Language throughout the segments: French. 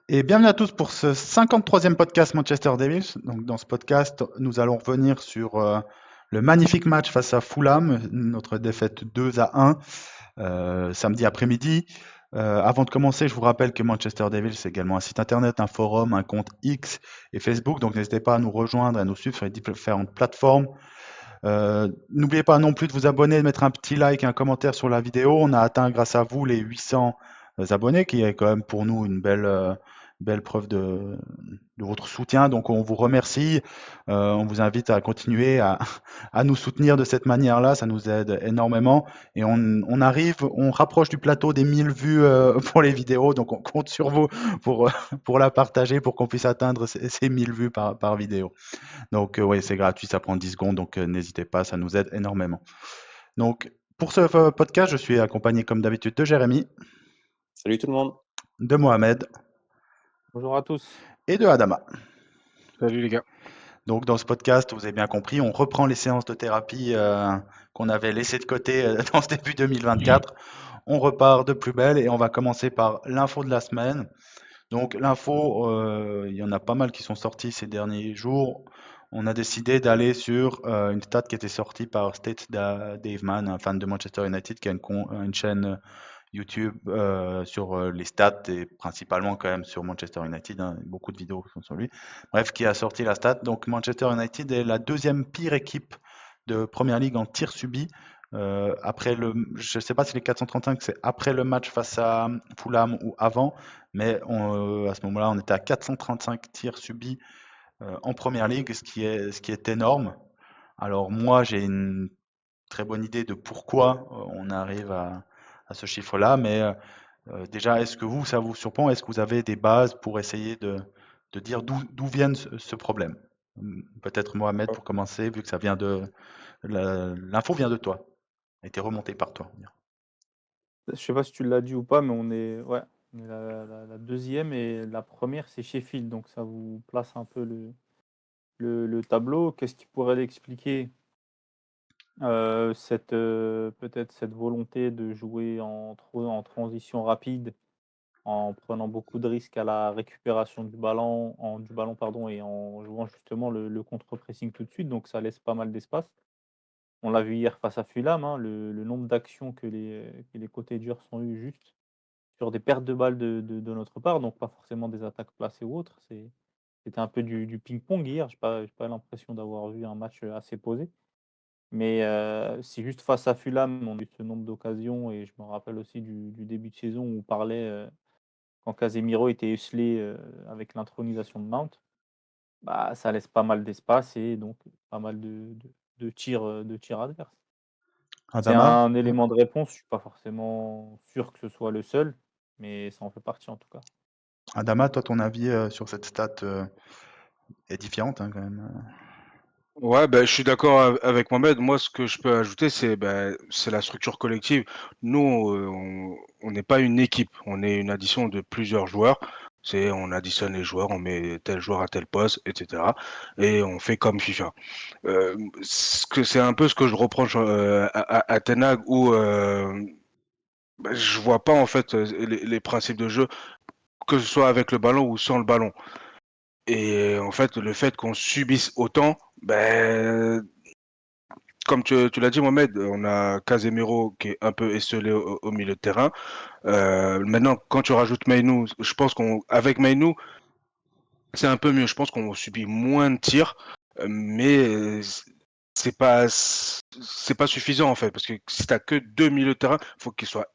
Et bienvenue à tous pour ce 53e podcast Manchester Devils. Donc, dans ce podcast, nous allons revenir sur le magnifique match face à Fulham, notre défaite 2-1 samedi après-midi. Avant de commencer, je vous rappelle que Manchester Devils, c'est également un site internet, un forum, un compte X et Facebook. Donc, n'hésitez pas à nous rejoindre et à nous suivre sur les différentes plateformes. N'oubliez pas non plus de vous abonner, de mettre un petit like et un commentaire sur la vidéo. On a atteint grâce à vous les 800 abonnés, qui est quand même pour nous une belle preuve de votre soutien. Donc on vous remercie. On vous invite à continuer à nous soutenir de cette manière-là. Ça nous aide énormément. Et on rapproche du plateau des 1000 vues pour les vidéos. Donc on compte sur vous pour, pour la partager, pour qu'on puisse atteindre ces 1000 vues par vidéo. Donc, oui, c'est gratuit, ça prend 10 secondes, donc n'hésitez pas, ça nous aide énormément. Donc, pour ce podcast, je suis accompagné comme d'habitude de Jérémy, Salut tout le monde. de Mohamed Bonjour à tous. et de Adama. Salut les gars. Donc, dans ce podcast, vous avez bien compris, on reprend les séances de thérapie qu'on avait laissées de côté dans ce début 2024. On repart de plus belle et on va commencer par l'info de la semaine. Donc, l'info, il y en a pas mal qui sont sortis ces derniers jours. On a décidé d'aller sur une stat qui était sortie par State Dave Mann, un fan de Manchester United, qui a une chaîne YouTube sur les stats et principalement quand même sur Manchester United. Hein, beaucoup de vidéos sont sur lui. Bref, qui a sorti la stat. Donc Manchester United est la deuxième pire équipe de Première Ligue en tir subi. Je ne sais pas si les 435 c'est après le match face à Fulham ou avant, mais à ce moment-là on était à 435 tirs subis en Première Ligue, ce qui est énorme. Alors moi, j'ai une très bonne idée de pourquoi on arrive à ce chiffre-là, mais déjà, est-ce que ça vous surprend? Est-ce que vous avez des bases pour essayer de dire d'où vient ce problème? Peut-être Mohamed pour commencer, vu que ça vient l'info vient de toi, a été remontée par toi. Je sais pas si tu l'as dit ou pas, mais on est la 2e et la première c'est Sheffield, donc ça vous place un peu le tableau. Qu'est-ce qui pourrait l'expliquer? Peut-être cette volonté de jouer en transition rapide, en prenant beaucoup de risques à la récupération du ballon pardon et en jouant justement le contre-pressing tout de suite, donc ça laisse pas mal d'espace. On l'a vu hier face à Fulham, hein, le nombre d'actions que les côtés durs sont eu juste sur des pertes de balles de notre part, donc pas forcément des attaques placées ou autres. C'était un peu du ping-pong hier. J'ai pas l'impression d'avoir vu un match, assez posé. Mais, c'est juste face à Fulham, on a eu ce nombre d'occasions et je me rappelle aussi du début de saison où on parlait, quand Casemiro était esselé, avec l'intronisation de Mount, bah, ça laisse pas mal d'espace et donc pas mal de tirs adverses. C'est Adama, un élément de réponse, je suis pas forcément sûr que ce soit le seul, mais ça en fait partie en tout cas. Adama, toi, ton avis sur cette stat est différente hein, quand même. Ouais, bah, je suis d'accord avec Mohamed. Moi, ce que je peux ajouter, c'est la structure collective. Nous, on n'est pas une équipe, on est une addition de plusieurs joueurs. On additionne les joueurs, on met tel joueur à tel poste, etc. Et on fait comme FIFA. C'est un peu ce que je reproche à Ten Hag où bah, je vois pas en fait les principes de jeu, que ce soit avec le ballon ou sans le ballon. Et en fait, le fait qu'on subisse autant, ben, comme tu l'as dit, Mohamed, on a Casemiro qui est un peu esselé au milieu de terrain. Maintenant, quand tu rajoutes Mainoo, je pense qu'avec Mainoo, c'est un peu mieux. Je pense qu'on subit moins de tirs, mais c'est pas c'est pas suffisant en fait, parce que si t'as que deux milieux de terrain, faut qu'ils soient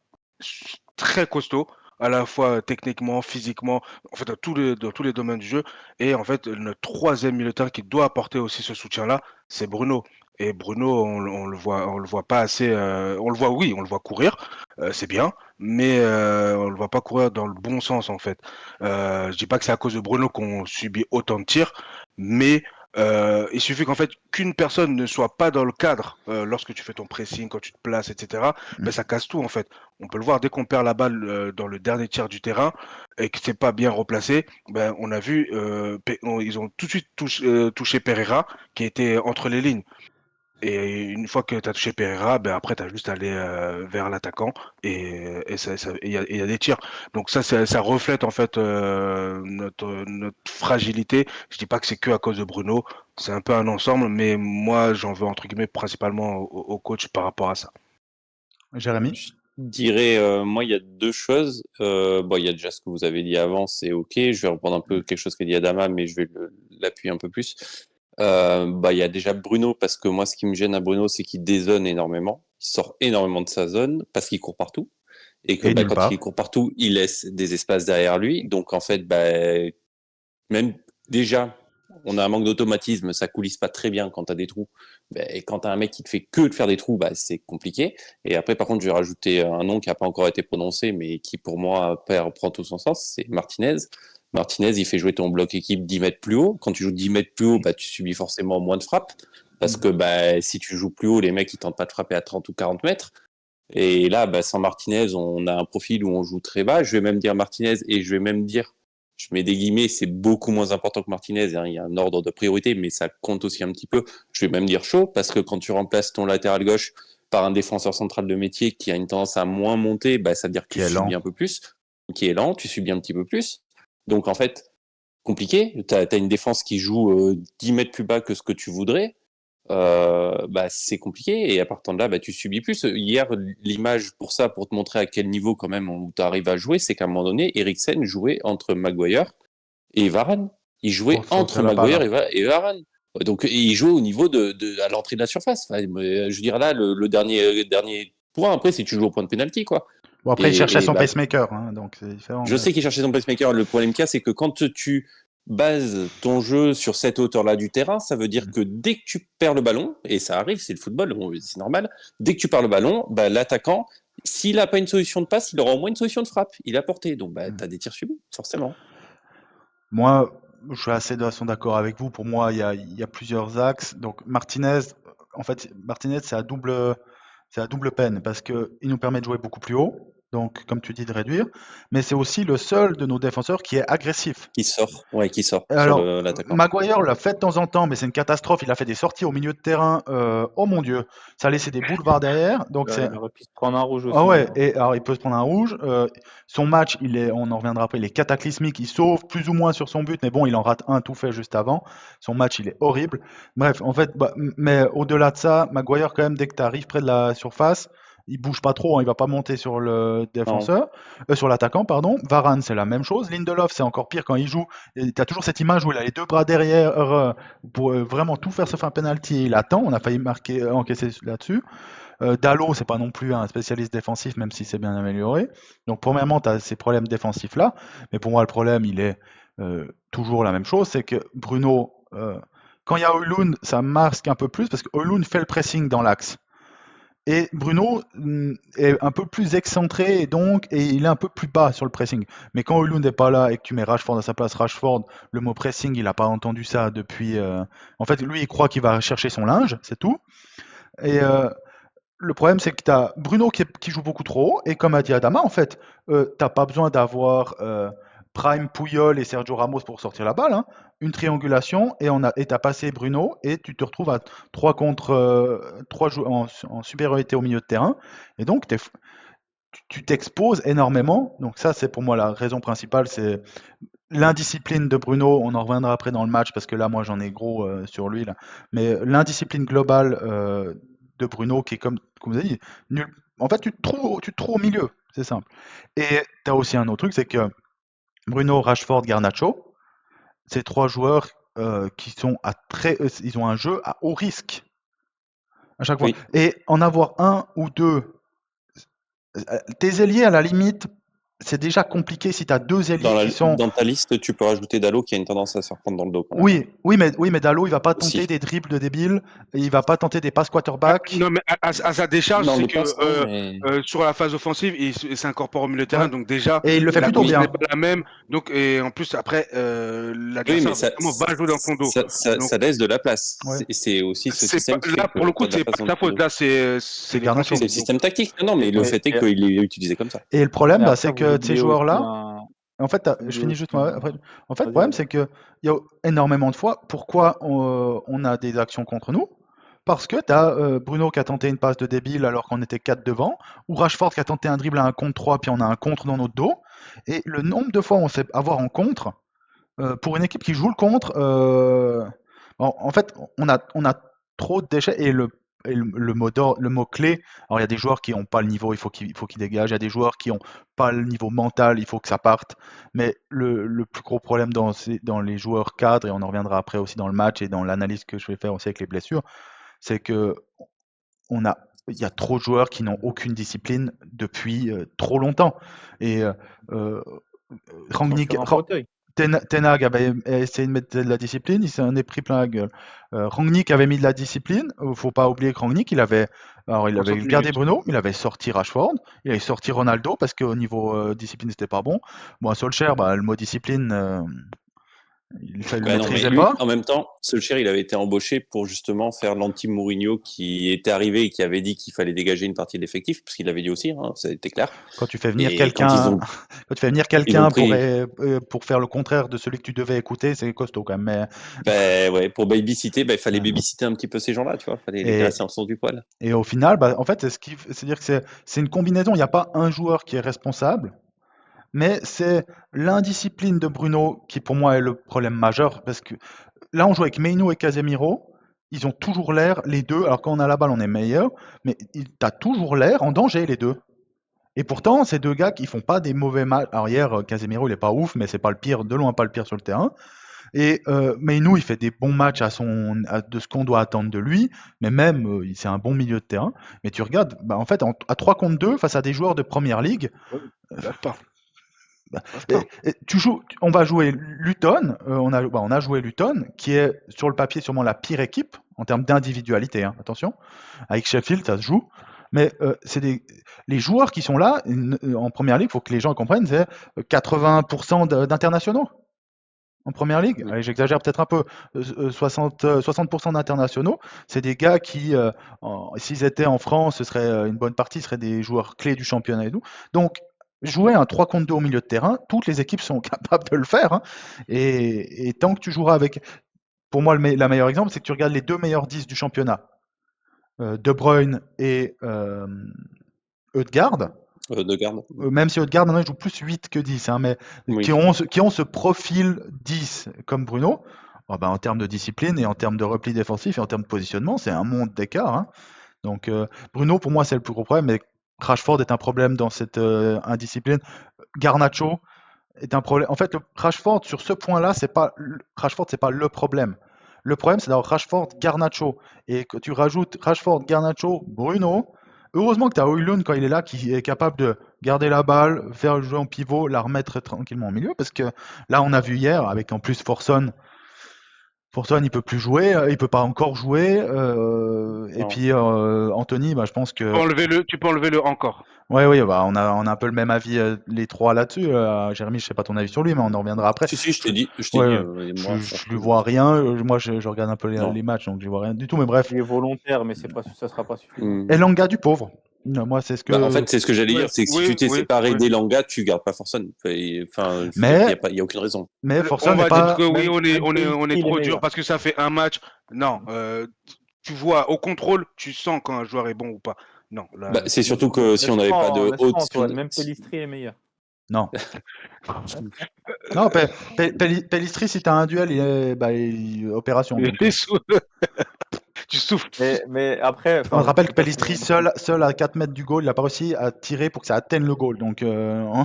très costauds, à la fois techniquement, physiquement, en fait dans tous les domaines du jeu. Et en fait, le troisième milieu de terrain qui doit apporter aussi ce soutien-là, c'est Bruno. Et Bruno, on le voit pas assez. On le voit, oui, on le voit courir, c'est bien, mais on le voit pas courir dans le bon sens en fait. Je dis pas que c'est à cause de Bruno qu'on subit autant de tirs, mais il suffit qu'en fait qu'une personne ne soit pas dans le cadre lorsque tu fais ton pressing, quand tu te places, etc. Ben ça casse tout en fait. On peut le voir dès qu'on perd la balle dans le dernier tiers du terrain et que c'est pas bien replacé. Ben on a vu, ils ont tout de suite touché Pereira qui était entre les lignes. Et une fois que tu as touché Pereira, ben après, tu as juste à aller vers l'attaquant et il y a des tirs. Donc ça reflète en fait notre fragilité. Je dis pas que c'est que à cause de Bruno, c'est un peu un ensemble, mais moi, j'en veux entre guillemets principalement au coach par rapport à ça. Jérémy? Je dirais, moi, il y a deux choses. Bon, il y a déjà ce que vous avez dit avant, c'est OK. Je vais reprendre un peu quelque chose qu'a dit Adama, mais je vais l'appuyer un peu plus. Il y a déjà Bruno, parce que moi, ce qui me gêne à Bruno, c'est qu'il dézone énormément. Il sort énormément de sa zone parce qu'il court partout. Et que Et nulle quand il part. court partout, il laisse des espaces derrière lui. Donc, en fait, même déjà, on a un manque d'automatisme, ça coulisse pas très bien quand tu as des trous. Et quand tu as un mec qui te fait que de faire des trous, c'est compliqué. Et après, par contre, je vais rajouter un nom qui n'a pas encore été prononcé, mais qui pour moi prend tout son sens, c'est Martinez. Martinez, il fait jouer ton bloc équipe 10 mètres plus haut. Quand tu joues 10 mètres plus haut, tu subis forcément moins de frappes. Parce que si tu joues plus haut, les mecs, ils tentent pas de frapper à 30 ou 40 mètres. Et là, sans Martinez, on a un profil où on joue très bas. Je vais même dire Martinez et je vais même dire, je mets des guillemets, c'est beaucoup moins important que Martinez. Hein. Il y a un ordre de priorité, mais ça compte aussi un petit peu. Je vais même dire chaud, parce que quand tu remplaces ton latéral gauche par un défenseur central de métier qui a une tendance à moins monter, ça veut dire que Qui tu est lent. subis un peu plus. Qui est lent, tu subis un petit peu plus. Donc en fait, compliqué. Tu as une défense qui joue 10 mètres plus bas que ce que tu voudrais. C'est compliqué, et à partir de là, tu subis plus. Hier, l'image pour ça, pour te montrer à quel niveau quand même où tu arrives à jouer, c'est qu'à un moment donné, Eriksen jouait entre Maguire et Varane. Il jouait Pour sortir entre la balle, Maguire et Varane. Donc, il jouait au niveau à l'entrée de la surface. Enfin, je veux dire là, le dernier point, après, c'est tu joues au point de pénalty, quoi. Bon, après, il cherchait Et son pacemaker, hein, donc c'est différent. je mais- sais qu'il cherchait son pacemaker. Le problème qu'il y a, c'est que quand tu bases ton jeu sur cette hauteur-là du terrain, ça veut dire que dès que tu perds le ballon, et ça arrive, c'est le football, c'est normal, dès que tu perds le ballon, l'attaquant, s'il n'a pas une solution de passe, il aura au moins une solution de frappe. Il a porté. Donc, tu as des tirs subis, forcément. Moi, je suis assez d'accord avec vous. Pour moi, il y a plusieurs axes. Donc, Martinez, en fait, Martinez, c'est à double peine parce qu'il nous permet de jouer beaucoup plus haut. Donc, comme tu dis, de réduire. Mais c'est aussi le seul de nos défenseurs qui est agressif. Qui sort sur Alors, l'attaquant. Maguire l'a fait de temps en temps, mais c'est une catastrophe. Il a fait des sorties au milieu de terrain. Oh mon Dieu, ça a laissé des boulevards derrière. Donc, c'est. Il aurait pu se prendre un rouge aussi. Ah ouais, hein. et alors il peut se prendre un rouge. Son match, on en reviendra après, il est cataclysmique. Il sauve plus ou moins sur son but, mais bon, il en rate un tout fait juste avant. Son match, il est horrible. Bref, en fait, mais au-delà de ça, Maguire, quand même, dès que tu arrives près de la surface, il bouge pas trop, hein, il va pas monter sur le défenseur, sur l'attaquant, pardon. Varane, c'est la même chose. Lindelof, c'est encore pire quand il joue. Tu as toujours cette image où il a les deux bras derrière pour vraiment tout faire sauf un penalty. Il attend, on a failli encaisser là-dessus. Dalot, c'est pas non plus un spécialiste défensif, même si c'est bien amélioré. Donc, premièrement, tu as ces problèmes défensifs-là. Mais pour moi, le problème, il est toujours la même chose. C'est que Bruno, quand il y a Højlund, ça masque un peu plus parce que Højlund fait le pressing dans l'axe. Et Bruno est un peu plus excentré et il est un peu plus bas sur le pressing. Mais quand Højlund n'est pas là et que tu mets Rashford à sa place, Rashford, le mot pressing, il n'a pas entendu ça depuis. En fait, lui, il croit qu'il va chercher son linge, c'est tout. Et le problème, c'est que tu as Bruno qui joue beaucoup trop haut, et comme a dit Adama, en fait, t'as pas besoin d'avoir Prime, Puyol et Sergio Ramos pour sortir la balle. Hein. Une triangulation, et t'as passé Bruno, et tu te retrouves à 3 contre 3 en supériorité au milieu de terrain. Et donc, tu t'exposes énormément. Donc ça, c'est pour moi la raison principale, c'est l'indiscipline de Bruno. On en reviendra après dans le match, parce que là, moi, j'en ai gros sur lui. Là. Mais l'indiscipline globale de Bruno, qui est comme vous avez dit, nul. En fait, tu te trouves au milieu, c'est simple. Et tu as aussi un autre truc, c'est que Bruno, Rashford, Garnacho, ces trois joueurs qui sont ils ont un jeu à haut risque à chaque fois. Oui. Et en avoir un ou deux, tes ailiers à la limite, c'est déjà compliqué si tu as deux ailiers qui sont. Dans ta liste, tu peux rajouter Dalot qui a une tendance à se reprendre dans le dos. Oui, mais Dalot, il va pas tenter Aussi. des dribbles de débiles, et il va pas tenter des passes quarterback. Non, mais à sa décharge, Non, c'est le que passe, non, mais- sur la phase offensive, il s'incorpore au milieu de terrain, Ouais. donc déjà, Et il le fait la plutôt course bien. n'est pas la même. Donc, et en plus, après, l'adversaire mais ça- va jouer dans ton dos. Donc, Ça laisse de la place. Ouais. C'est aussi ce c'est système pas- qui fait là, que pour le coup, t'as de la c'est place pas dans ta ton dos. faute. Là, c'est les Garnacho. consignes. C'est le système tactique. Non, mais le fait est qu'il est utilisé comme ça. Et le problème, Mais après, c'est vous que ces oubliez joueurs-là, aussi en fait, vous je oubliez finis aussi juste moi. Après. En fait, le Vas-y, problème, vas-y. c'est que il y a énormément de fois, pourquoi on a des actions contre nous? Parce que tu as Bruno qui a tenté une passe de débile alors qu'on était 4 devant, ou Rashford qui a tenté un dribble à un contre 3 puis on a un contre dans notre dos. Et le nombre de fois où on sait avoir en contre, pour une équipe qui joue le contre, en fait, on a trop de déchets le mot clé. Alors, il y a des joueurs qui n'ont pas le niveau, il faut qu'ils dégagent. Il y a des joueurs qui n'ont pas le niveau mental, il faut que ça parte. Mais le plus gros problème dans les joueurs cadres, et on en reviendra après aussi dans le match et dans l'analyse que je vais faire aussi avec les blessures, c'est que il y a trop de joueurs qui n'ont aucune discipline depuis trop longtemps. Et Ils sont Rangnick, sur un fauteuil. Ten Hag avait essayé de mettre de la discipline, il s'en est pris plein la gueule. Rangnick avait mis de la discipline. Faut pas oublier que Rangnick, il avait 60 gardé minutes. Bruno, il avait sorti Rashford, il avait sorti Ronaldo parce qu'au niveau discipline, c'était pas bon. Bon, Solskjaer, le mot discipline, il le Ouais, non, mais maîtrisait lui, pas. en même temps, Solskjaer, il avait été embauché pour justement faire l'anti-Mourinho qui était arrivé et qui avait dit qu'il fallait dégager une partie de l'effectif, parce qu'il l'avait dit aussi, hein, ça a été clair. Quand tu fais venir Et quand ils quelqu'un, ont, quand tu fais venir ils ont quelqu'un pris, pour faire le contraire de celui que tu devais écouter, c'est costaud quand même. ouais, pour babysitter, il fallait babysitter un petit peu ces gens-là, tu vois, fallait les Et, caresser en sens du poil. et au final, en fait, c'est-à-dire que c'est une combinaison. Il n'y a pas un joueur qui est responsable. Mais c'est l'indiscipline de Bruno qui, pour moi, est le problème majeur. Parce que là, on joue avec Meino et Casemiro. Ils ont toujours l'air, les deux, alors quand on a la balle, on est meilleur, mais t'as toujours l'air en danger, les deux. Et pourtant, ces deux gars qui font pas des mauvais matchs. Alors hier, Casemiro, il est pas ouf, mais c'est pas le pire, de loin pas le pire sur le terrain. Et Meino, il fait des bons matchs de ce qu'on doit attendre de lui, mais même, c'est un bon milieu de terrain. Mais tu regardes, en fait, à 3 contre 2, face à des joueurs de première ligue, Ils peuvent pas. bah, Ils peuvent pas. on va jouer Luton, on a joué Luton, qui est sur le papier sûrement la pire équipe en termes d'individualité, hein, attention. Avec Sheffield, ça se joue. Mais les joueurs qui sont là, en première ligue, il faut que les gens comprennent, c'est 80% d'internationaux. En première ligue, allez, j'exagère peut-être un peu, 60% d'internationaux, c'est des gars qui, s'ils étaient en France, ce serait une bonne partie, ce seraient des joueurs clés du championnat et tout. Donc, jouer un 3 contre 2 au milieu de terrain, toutes les équipes sont capables de le faire. Hein. Et tant que tu joueras avec, pour moi, la meilleure exemple, c'est que tu regardes les deux meilleurs 10 du championnat, De Bruyne et Ødegaard. De garde. Même si Ødegaard, maintenant, il joue plus 8 que 10, hein, mais Oui. qui ont ce profil 10 comme Bruno, en termes de discipline et en termes de repli défensif et en termes de positionnement, c'est un monde d'écart. Hein. Donc Bruno, pour moi, c'est le plus gros problème, mais Rashford est un problème dans cette indiscipline. Garnacho est un problème. En fait, Rashford, sur ce point-là, Rashford, c'est pas le problème. Le problème, c'est d'avoir Rashford, Garnacho. Et que tu rajoutes Rashford, Garnacho, Bruno. Heureusement que tu as Højlund quand il est là, qui est capable de garder la balle, faire le jeu en pivot, la remettre tranquillement au milieu. Parce que là, on a vu hier, avec en plus Forson, il peut plus jouer, il peut pas encore jouer. Et Non. puis Anthony, je pense que. Tu peux enlever le encore. Oui, on a un peu le même avis les trois là-dessus. Jérémy, je sais pas ton avis sur lui, mais on en reviendra après. Si, je t'ai dit, Ouais, moi, je lui vois rien. Moi, je regarde un peu Non. les matchs, donc je vois rien du tout. Mais bref. Il est volontaire, mais ça sera pas suffisant. Elanga du pauvre. Moi, c'est ce que. En fait, c'est ce que j'allais dire, c'est que si tu t'es séparé des Langas, tu gardes pas Forson. Enfin, Mais il y a aucune raison. Mais Forson On n'est va pas. dire que oui, Même on est il est trop dur meilleur. parce que ça fait un match. Non, tu vois au contrôle, tu sens quand un joueur est bon ou pas. Non. Là, C'est surtout que si on n'avait pas de haute. Antoine, même Pellistri est meilleur. Non. Non, Pellistri, si t'as un duel, opération. il Donc. est sous- tu souffles. Mais après. On te rappelle que Pellistri, seul à 4 mètres du goal, il n'a pas réussi à tirer pour que ça atteigne le goal. Donc. On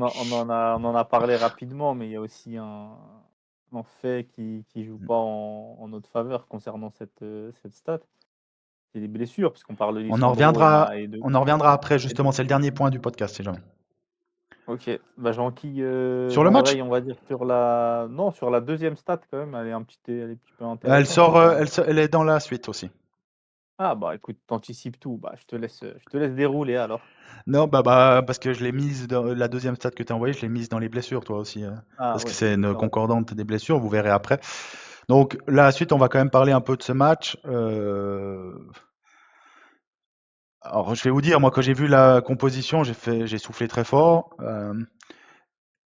en a parlé rapidement, mais il y a aussi un fait qui joue pas en notre faveur concernant cette stat. C'est les blessures, puisqu'on parle de On en reviendra après, justement. C'est le dernier point du podcast, si jamais. Ok, j'enquille sur le match, on va dire sur la deuxième stat quand même, elle est un petit peu intéressante. Elle est dans la suite aussi. Ah écoute, t'anticipes tout, je te laisse dérouler alors. Non, parce que je l'ai mise dans la deuxième stat que tu as envoyée, je l'ai mise dans les blessures, toi aussi. Parce que c'est une concordante des blessures, vous verrez après. Donc, la suite, on va quand même parler un peu de ce match. Alors, je vais vous dire, moi, quand j'ai vu la composition, j'ai soufflé très fort.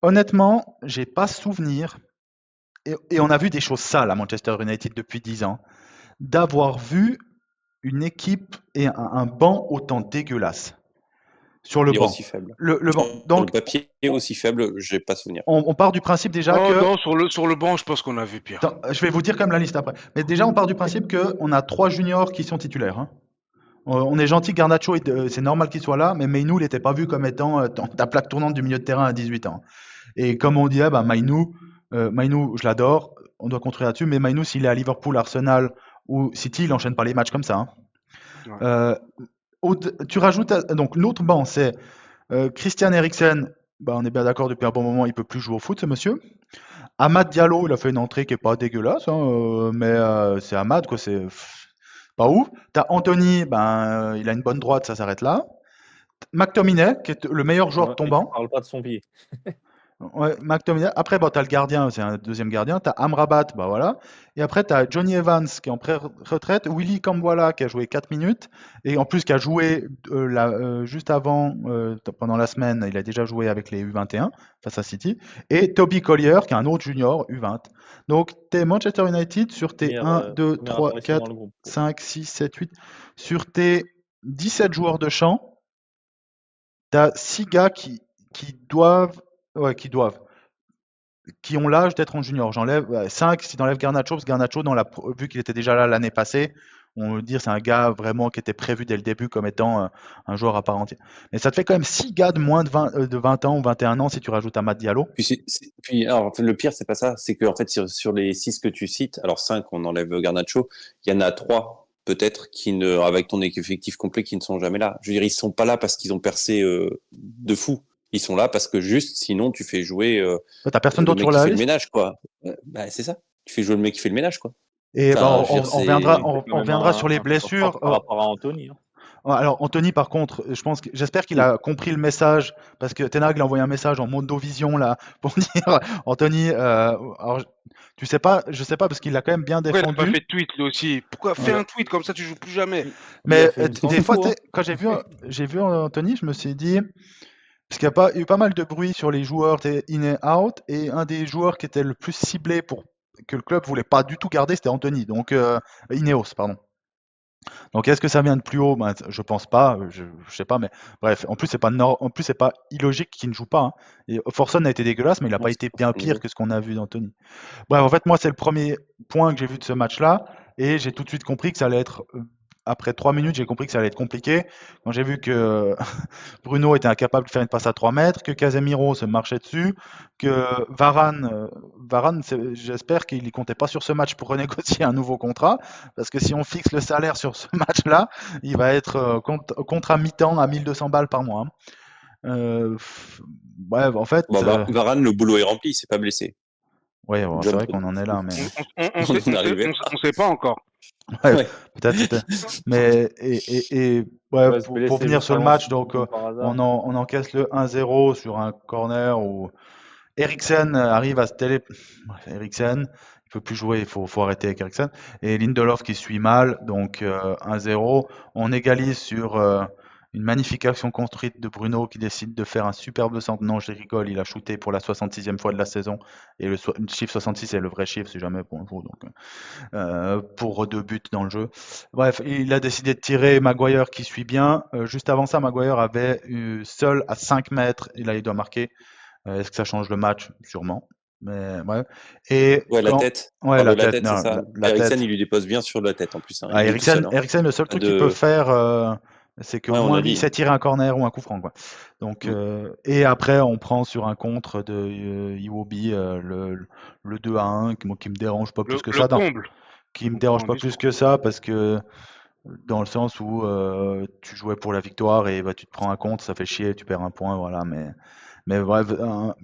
Honnêtement, j'ai pas souvenir, et on a vu des choses sales à Manchester United depuis 10 ans, d'avoir vu une équipe et un banc autant dégueulasse sur le Dire banc. aussi faible. Le banc. Sur le Donc, papier aussi faible, j'ai pas souvenir. on part du principe déjà Oh que. non, sur le banc, je pense qu'on a vu pire. Attends, je vais vous dire comme la liste après. Mais déjà, on part du principe qu'on a 3 juniors qui sont titulaires, hein. On est gentil, Garnacho, c'est normal qu'il soit là, mais Mainou, il n'était pas vu comme étant ta plaque tournante du milieu de terrain à 18 ans. Et comme on disait, bah, Mainou, je l'adore, on doit construire là-dessus, mais Mainou, s'il est à Liverpool, Arsenal ou City, il n'enchaîne pas les matchs comme ça, hein. Ouais. Tu rajoutes, donc l'autre banc, c'est Christian Eriksen, bah, on est bien d'accord, depuis un bon moment, il peut plus jouer au foot, ce monsieur. Amad Diallo, il a fait une entrée qui est pas dégueulasse, hein, mais c'est Amad, quoi, c'est pas ouf. T'as Anthony, ben, il a une bonne droite, ça s'arrête là. McTominay, qui est le meilleur joueur de ton Et tu banc. parles pas de son pied. Ouais, McTominay. Après, bon, t'as le gardien, c'est un deuxième gardien. T'as Amrabat, bah voilà. Et après, t'as Johnny Evans qui est en pré-retraite. Willy Kambwala qui a joué 4 minutes. Et en plus, qui a joué juste avant, pendant la semaine, il a déjà joué avec les U21 face à City. Et Toby Collier, qui est un autre junior, U20. Donc, t'es Manchester United sur tes 1, 2, Première 3, apparition dans 4, le groupe. 5, 6, 7, 8. Sur tes 17 joueurs de champ, t'as 6 gars qui doivent. Ouais, qui ont l'âge d'être en junior. J'enlève 5 si t'enlèves Garnacho, parce que Garnacho, vu qu'il était déjà là l'année passée, on veut dire c'est un gars vraiment qui était prévu dès le début comme étant un joueur à part entière. Mais ça te fait quand même 6 gars de moins de 20 ans ou 21 ans si tu rajoutes Amad Diallo. Puis alors, en fait, le pire, c'est pas ça. C'est qu'en fait, sur les 6 que tu cites, alors 5, on enlève Garnacho, il y en a 3, peut-être, avec ton effectif complet, qui ne sont jamais là. Je veux dire, ils sont pas là parce qu'ils ont percé de fou. Ils sont là parce que juste, sinon, tu fais jouer T'as personne le d'autre mec sur qui la fait le liste. ménage, quoi. Bah, c'est ça. Tu fais jouer le mec qui fait le ménage, quoi. Et bah, Enfin, je veux dire, on reviendra, c'est... on, C'est quand on même reviendra sur les un top blessures. par rapport à Anthony, hein. Alors Anthony, par contre, j'espère qu'il a compris le message parce que Ten Hag l'a envoyé un message en Mondovision là pour dire Anthony. Alors, tu sais pas, je sais pas parce qu'il l'a quand même bien Pourquoi il a pas défendu. fait de tweet lui aussi? Pourquoi Ouais. fais un tweet comme ça tu joues plus jamais? Il a Mais fait une des sans fois, fou, tu hein. sais, quand j'ai vu Anthony, je me suis dit, parce qu'il y a eu pas mal de bruit sur les joueurs in et out, et un des joueurs qui était le plus ciblé pour que le club voulait pas du tout garder, c'était Anthony, donc Ineos, pardon. Donc est-ce que ça vient de plus haut? Ben, je pense pas, je sais pas, mais bref. En plus c'est pas illogique qu'il ne joue pas, hein. Et Forson a été dégueulasse, mais il n'a Non, pas c'est été pas bien son pire niveau. que ce qu'on a vu d'Anthony. Bref, en fait, moi, c'est le premier point que j'ai vu de ce match-là, et j'ai tout de suite compris que ça allait être. Après 3 minutes, j'ai compris que ça allait être compliqué. Quand j'ai vu que Bruno était incapable de faire une passe à 3 mètres, que Casemiro se marchait dessus, que Varane, j'espère qu'il ne comptait pas sur ce match pour renégocier un nouveau contrat, parce que si on fixe le salaire sur ce match-là, il va être contrat mi-temps à 1200 balles par mois, hein. Bref, en fait, Bon, Varane, le boulot est rempli, il s'est pas blessé. ouais, bon, c'est Job, vrai qu'on en est là, mais On sait, on en arrivait. on sait pas encore. ouais, Ouais. peut-être. Mais ouais, Il va se pour blesser venir juste sur le avant, match, donc comme par hasard. on encaisse le 1-0 sur un corner où Eriksen arrive à se télé. Bref, Eriksen, il peut plus jouer, faut arrêter avec Eriksen. Et Lindelof qui suit mal, donc 1-0. On égalise sur une magnifique action construite de Bruno qui décide de faire un superbe centre. Non, je rigole, il a shooté pour la 66e fois de la saison. Et le chiffre 66 est le vrai chiffre, si jamais pour vous. Donc, pour 2 buts dans le jeu. Bref, il a décidé de tirer Maguire qui suit bien. Juste avant ça, Maguire avait eu seul à 5 mètres. Et là, il doit marquer. Est-ce que ça change le match? Sûrement. Mais ouais. Et Ouais, la quand. tête. Ouais, Parle la de la tête, tête, c'est non, ça. la Eriksen, tête. il lui dépose bien sur la tête en plus, hein. Ah, Il est tout seul, hein. Eriksen, le seul Pas truc qu'il peut de... faire, c'est qu'au Ouais, on moins a lui, il dit. sait tirer un corner ou un coup franc, quoi. Donc, et après, on prend sur un contre de Iwobi le 2-1, qui me dérange pas plus que Le ça. comble. Qui me On dérange en pas dit plus trop. que ça parce que dans le sens où tu jouais pour la victoire et bah, tu te prends un contre, ça fait chier, tu perds un point, voilà. Mais bref,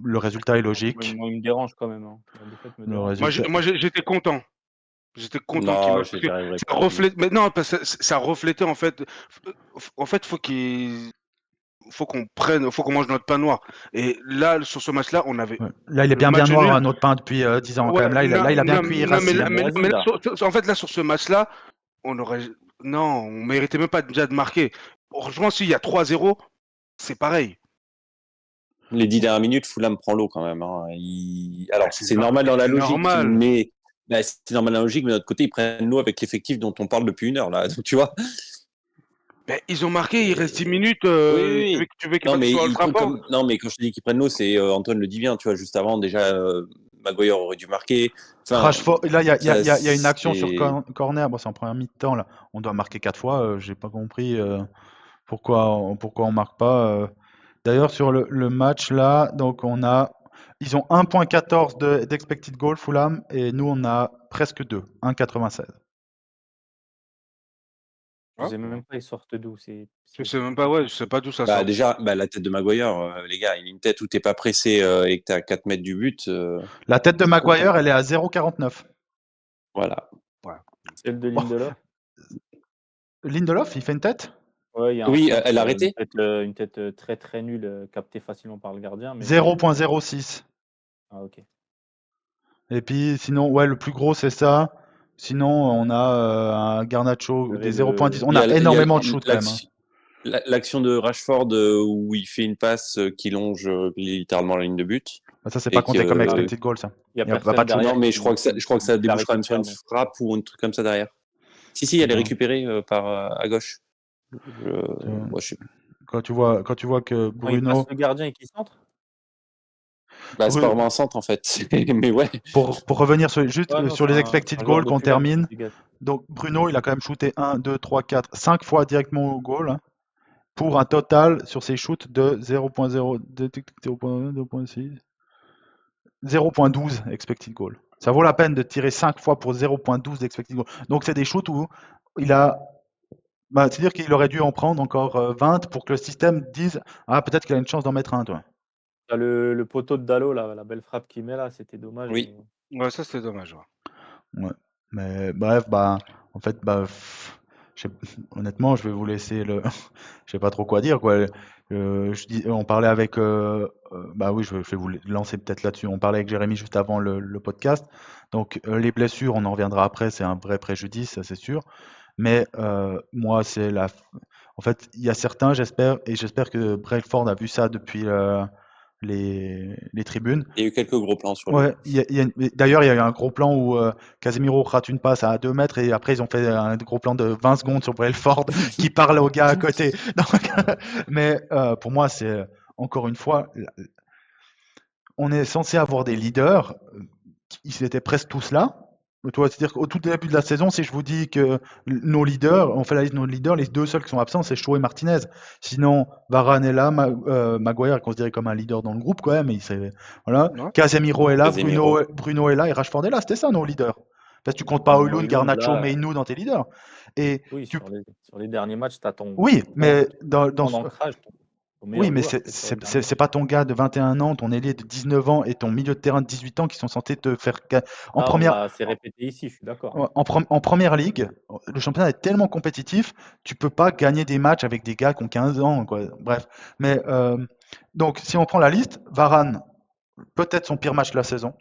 le résultat est logique. Moi, il me dérange quand même, hein. La défaite me Le dérange. résultat, J'étais content. J'étais content qu'il Non, marque parce j'y que arriverai ça pas. reflète. Mais non, parce que ça reflétait en fait. En fait, faut qu'on mange notre pain noir. Et là, sur ce match-là, on avait ouais. Là, il est le bien match noir nul. à notre pain depuis 10 ans quand Ouais, même. Là, il a bien cuit non, rassis, hein. Mais là, en fait, là, sur ce match-là, on aurait. Non, on méritait même pas déjà de marquer. Franchement, s'il y a 3-0, c'est pareil. Les 10 dernières minutes, Fulham prend l'eau quand même, hein. Alors, c'est normal dans la logique, normal. mais Bah, c'est normalement logique, mais de notre côté, ils prennent l'eau avec l'effectif dont on parle depuis 1 heure, là. Donc, tu vois. Mais ils ont marqué, il reste 10 Et- minutes. Oui, Tu veux, oui. tu veux Non, qu'ils mais soient ultra forts? non, mais quand je te dis qu'ils prennent l'eau, c'est Antoine le dit bien, tu vois, juste avant, déjà, Maguire aurait dû marquer. Enfin, Rashford, là, ça, il y a une action sur c'est. corner. Bon, c'est en première mi-temps, là. On doit marquer 4 fois. J'ai pas compris pourquoi on marque pas. D'ailleurs, sur le match, là, donc ils ont 1,14 d'expected goal, Fulham, et nous, on a presque 2, 1,96. Je Ah, sais même pas, ils sortent d'où. C'est je c'est- sais c'est même fou pas, ça. ouais, je sais pas d'où ça Bah, sort. déjà, bah, la tête de Maguire, les gars, il a une tête où t'es pas pressé et que t'es à 4 mètres du but. La tête de C'est con, Maguire, hein. elle est à 0,49. Voilà. Ouais. Celle de Bon, Lindelof. Lindelof, il fait une tête Ouais, il y a un Oui, centre, elle a arrêté. une tête très très nulle, captée facilement par le gardien, mais 0,06. ah ok. Et puis, sinon, ouais, le plus gros, c'est ça. Sinon, on a un Vous Garnacho avez des 0,10. le On a Il y a énormément de shoots, quand même, hein. l'action de Rashford où il fait une passe qui longe littéralement la ligne de but Bah, ça, c'est pas et compté comme que expected goal, ça. Il y a Il n'y a pas personne de shoot. derrière non, mais je crois que ça qui la débouche quand même sur récupère une donc frappe ou un truc comme ça derrière. Si, elle est Non. récupérée par à gauche. Tu vois, Moi, je sais plus. quand tu vois que quand il passe Bruno, le gardien et qu'il centre? Bah, c'est pas Bru- vraiment un centre en fait. Mais ouais. pour revenir juste Ouais, non, sur les c'est expected un joueur goals de qu'on tunnel qui termine. se dégage. Donc, Bruno, il a quand même shooté 1, 2, 3, 4, 5 fois directement au goal, hein, pour un total sur ses shoots de 0,0, 0,6, 0,12 expected goal. Ça vaut la peine de tirer 5 fois pour 0,12 expected goal. Donc, c'est des shoots où il a. Bah, c'est-à-dire qu'il aurait dû en prendre encore 20 pour que le système dise ah, peut-être qu'il a une chance d'en mettre un, toi. Tu as le poteau de Dalot là, la belle frappe qu'il met là, c'était dommage, Oui. mais Ouais, ça c'était dommage. Ouais. Ouais. Mais bref, bah, en fait, bah, je sais- honnêtement, je vais vous laisser le. Je sais pas trop quoi dire, quoi. On parlait avec. Bah oui, je vais vous lancer peut-être là-dessus. On parlait avec Jérémy juste avant le podcast. Donc, les blessures, on en reviendra après, c'est un vrai préjudice, ça c'est sûr. Mais moi, c'est la. En fait, il y a certains, j'espère que Brentford a vu ça depuis les tribunes. Il y a eu quelques gros plans sur lui. Ouais, d'ailleurs, il y a eu un gros plan où Casemiro rate une passe à 2 mètres et après ils ont fait un gros plan de 20 secondes sur Brentford qui parle au gars à côté. Donc, mais pour moi, c'est encore une fois, on est censé avoir des leaders, ils étaient presque tous là. Tu vois, c'est-à-dire qu'au tout début de la saison, si je vous dis que nos leaders, on fait la liste de nos leaders, les deux seuls qui sont absents, c'est Shaw et Martinez. Sinon, Varane est là, Maguire est considéré comme un leader dans le groupe quand même. Voilà. Ouais. Casemiro est là, Casemiro. Bruno est là et Rashford est là. C'était ça nos leaders. Parce que tu comptes pas bon, Højlund, Højlund Garnacho, là, Mainoo dans tes leaders. Et oui, tu, sur les derniers matchs, tu as ton oui, point mais point d'ancrage, ton oui, meilleur mais joueur, c'était sur les derniers c'est matchs. pas ton gars de 21 ans, ton ailier de 19 ans et ton milieu de terrain de 18 ans qui sont censés te faire en Là, on me première. l'a assez répété ici, je suis d'accord, hein. En première ligue, le championnat est tellement compétitif, tu peux pas gagner des matchs avec des gars qui ont 15 ans, quoi. Bref. Mais donc, si on prend la liste, Varane, peut-être son pire match de la saison.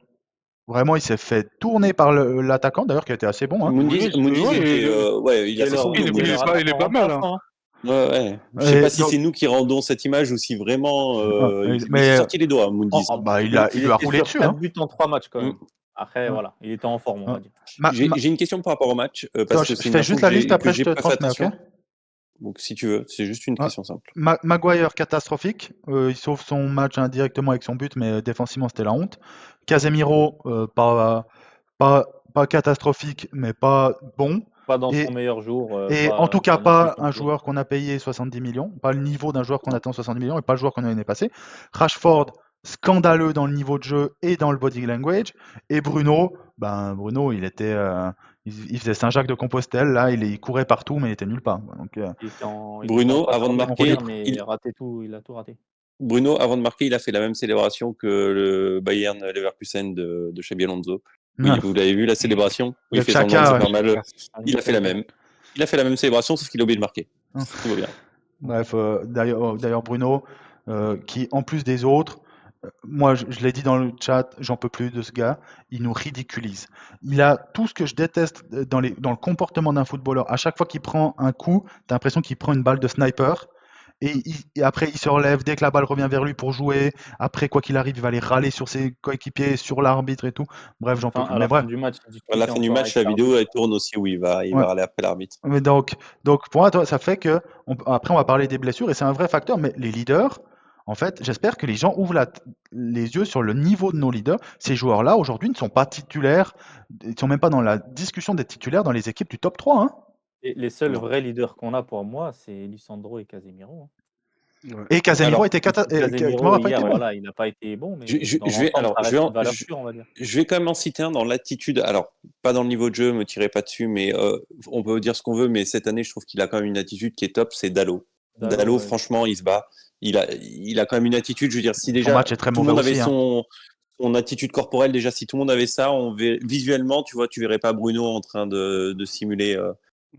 Vraiment, il s'est fait tourner par l'attaquant, d'ailleurs, qui a été assez bon, hein. Mundi, Oui, était, ouais, il a fait son Il double. est leur il est attaquant pas mal. Hein. remplaçant, hein. Ouais, ouais. Je sais Et pas si donc, c'est nous qui rendons cette image ou si vraiment. Mais il s'est mais sorti les doigts, Mundis. Hein. bah, Il il lui a était roulé sur dessus, 4 hein. buts en 3 matchs quand Mm. même. Après, Ouais. voilà, il était en forme, on va dire. J'ai une question par rapport au match Attends, parce que je c'est une fais info juste la liste, que après je j'ai te pas fait transmets, ok? attention. Donc si tu veux, c'est juste une Ouais. question simple. Maguire, catastrophique. Il sauve son match indirectement avec son but, mais défensivement, c'était la honte. Casemiro, pas catastrophique, mais pas bon. Pas dans Et, son meilleur jour, et en tout cas, pas non plus pas son un pire. joueur qu'on a payé 70 millions, pas le niveau d'un joueur qu'on Non. attend 70 millions, et pas le joueur qu'on a l'année passée. Rashford, scandaleux dans le niveau de jeu et dans le body language. Et Bruno, Bruno, il faisait Saint-Jacques de Compostelle, là, il courait partout, mais il était nulle part. Donc, Il était en Bruno, passe avant de arrêt on relève. marquer, mais il a raté tout, il a tout raté. Bruno, avant de marquer, il a fait la même célébration que le Bayern Leverkusen de Xabi Alonso. Oui, vous l'avez vu la célébration où il De fait semblant de se Xhaka, faire mal. Ah, Il a fait la même. Il a fait la même célébration, sauf qu'il a oublié de marquer. ouais. Tout va bien. Bref, d'ailleurs Bruno, qui en plus des autres, moi je l'ai dit dans le chat, j'en peux plus de ce gars, il nous ridiculise. Il a tout ce que je déteste dans le comportement d'un footballeur. À chaque fois qu'il prend un coup, t'as l'impression qu'il prend une balle de sniper et après il se relève dès que la balle revient vers lui pour jouer. Après, quoi qu'il arrive, il va aller râler sur ses coéquipiers, sur l'arbitre et tout. Bref, j'en peux Enfin, plus. à Mais la fin bref, du match, il À la discutait fin du encore match, avec la vidéo, l'arbitre. elle tourne aussi où il va ouais. aller après l'arbitre. Mais donc pour moi, ça fait que après on va parler des blessures et c'est un vrai facteur. Mais les leaders, en fait, j'espère que les gens ouvrent les yeux sur le niveau de nos leaders. Ces joueurs-là aujourd'hui ne sont pas titulaires, ils sont même pas dans la discussion des titulaires dans les équipes du top 3, hein. Et les seuls Non. vrais leaders qu'on a pour moi, c'est Lisandro et Casemiro, hein. Ouais. Et Casemiro Alors, était Casemiro a pas hier, été bon. voilà, il n'a pas été bon, je, mais je- dans je vais, l'ensemble, alors, ça je vais, reste en- une valeur sûre, on va dire. je vais quand même en citer un dans l'attitude. Alors, pas dans le niveau de jeu, me tirez pas dessus, mais on peut dire ce qu'on veut, mais cette année, je trouve qu'il a quand même une attitude qui est top. C'est Dalot. Dalot, Ouais. franchement, il se bat. Il a quand même une attitude. Je veux dire, si Son déjà match est très tout le mauvais monde avait aussi, hein. son attitude corporelle, déjà, si tout le monde avait ça, visuellement, tu vois, tu verrais pas Bruno en train de simuler.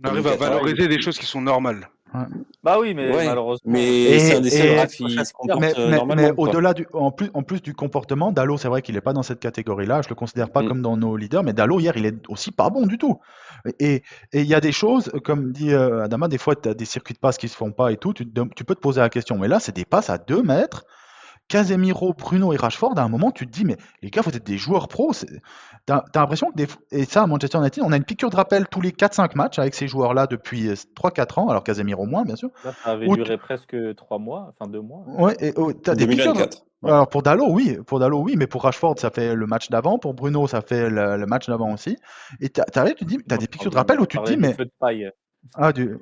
On arrive à valoriser des choses qui sont normales. Ouais. Bah oui, mais Ouais, malheureusement, mais c'est un des seuls, et- bref, il se comporte mais normalement, quoi. au-delà en plus du comportement, Dalot, c'est vrai qu'il est pas dans cette catégorie-là. Je le considère pas Mm. comme dans nos leaders, mais Dalot hier, il est aussi pas bon du tout. Et il y a des choses, comme dit Adama, des fois, tu as des circuits de passes qui se font pas et tout. Tu peux te poser la question. Mais là, c'est des passes à 2 mètres. Casemiro, Bruno et Rashford, à un moment, tu te dis, mais les gars, vous êtes des joueurs pros. T'as l'impression que et ça, à Manchester United, on a une piqûre de rappel tous les 4-5 matchs avec ces joueurs-là depuis 3-4 ans. Alors Casemiro moins, bien sûr. là, ça avait Où duré presque 3 mois, enfin 2 mois. Ouais, et t'as des piqûres. 2024. Ouais. Alors pour Dalot, oui, mais pour Rashford, ça fait le match d'avant. Pour Bruno, ça fait le match d'avant aussi. Et t'arrives, tu te dis, t'as Moi, des je piqûres de parlais rappel où tu te dis, du mais feu de paille.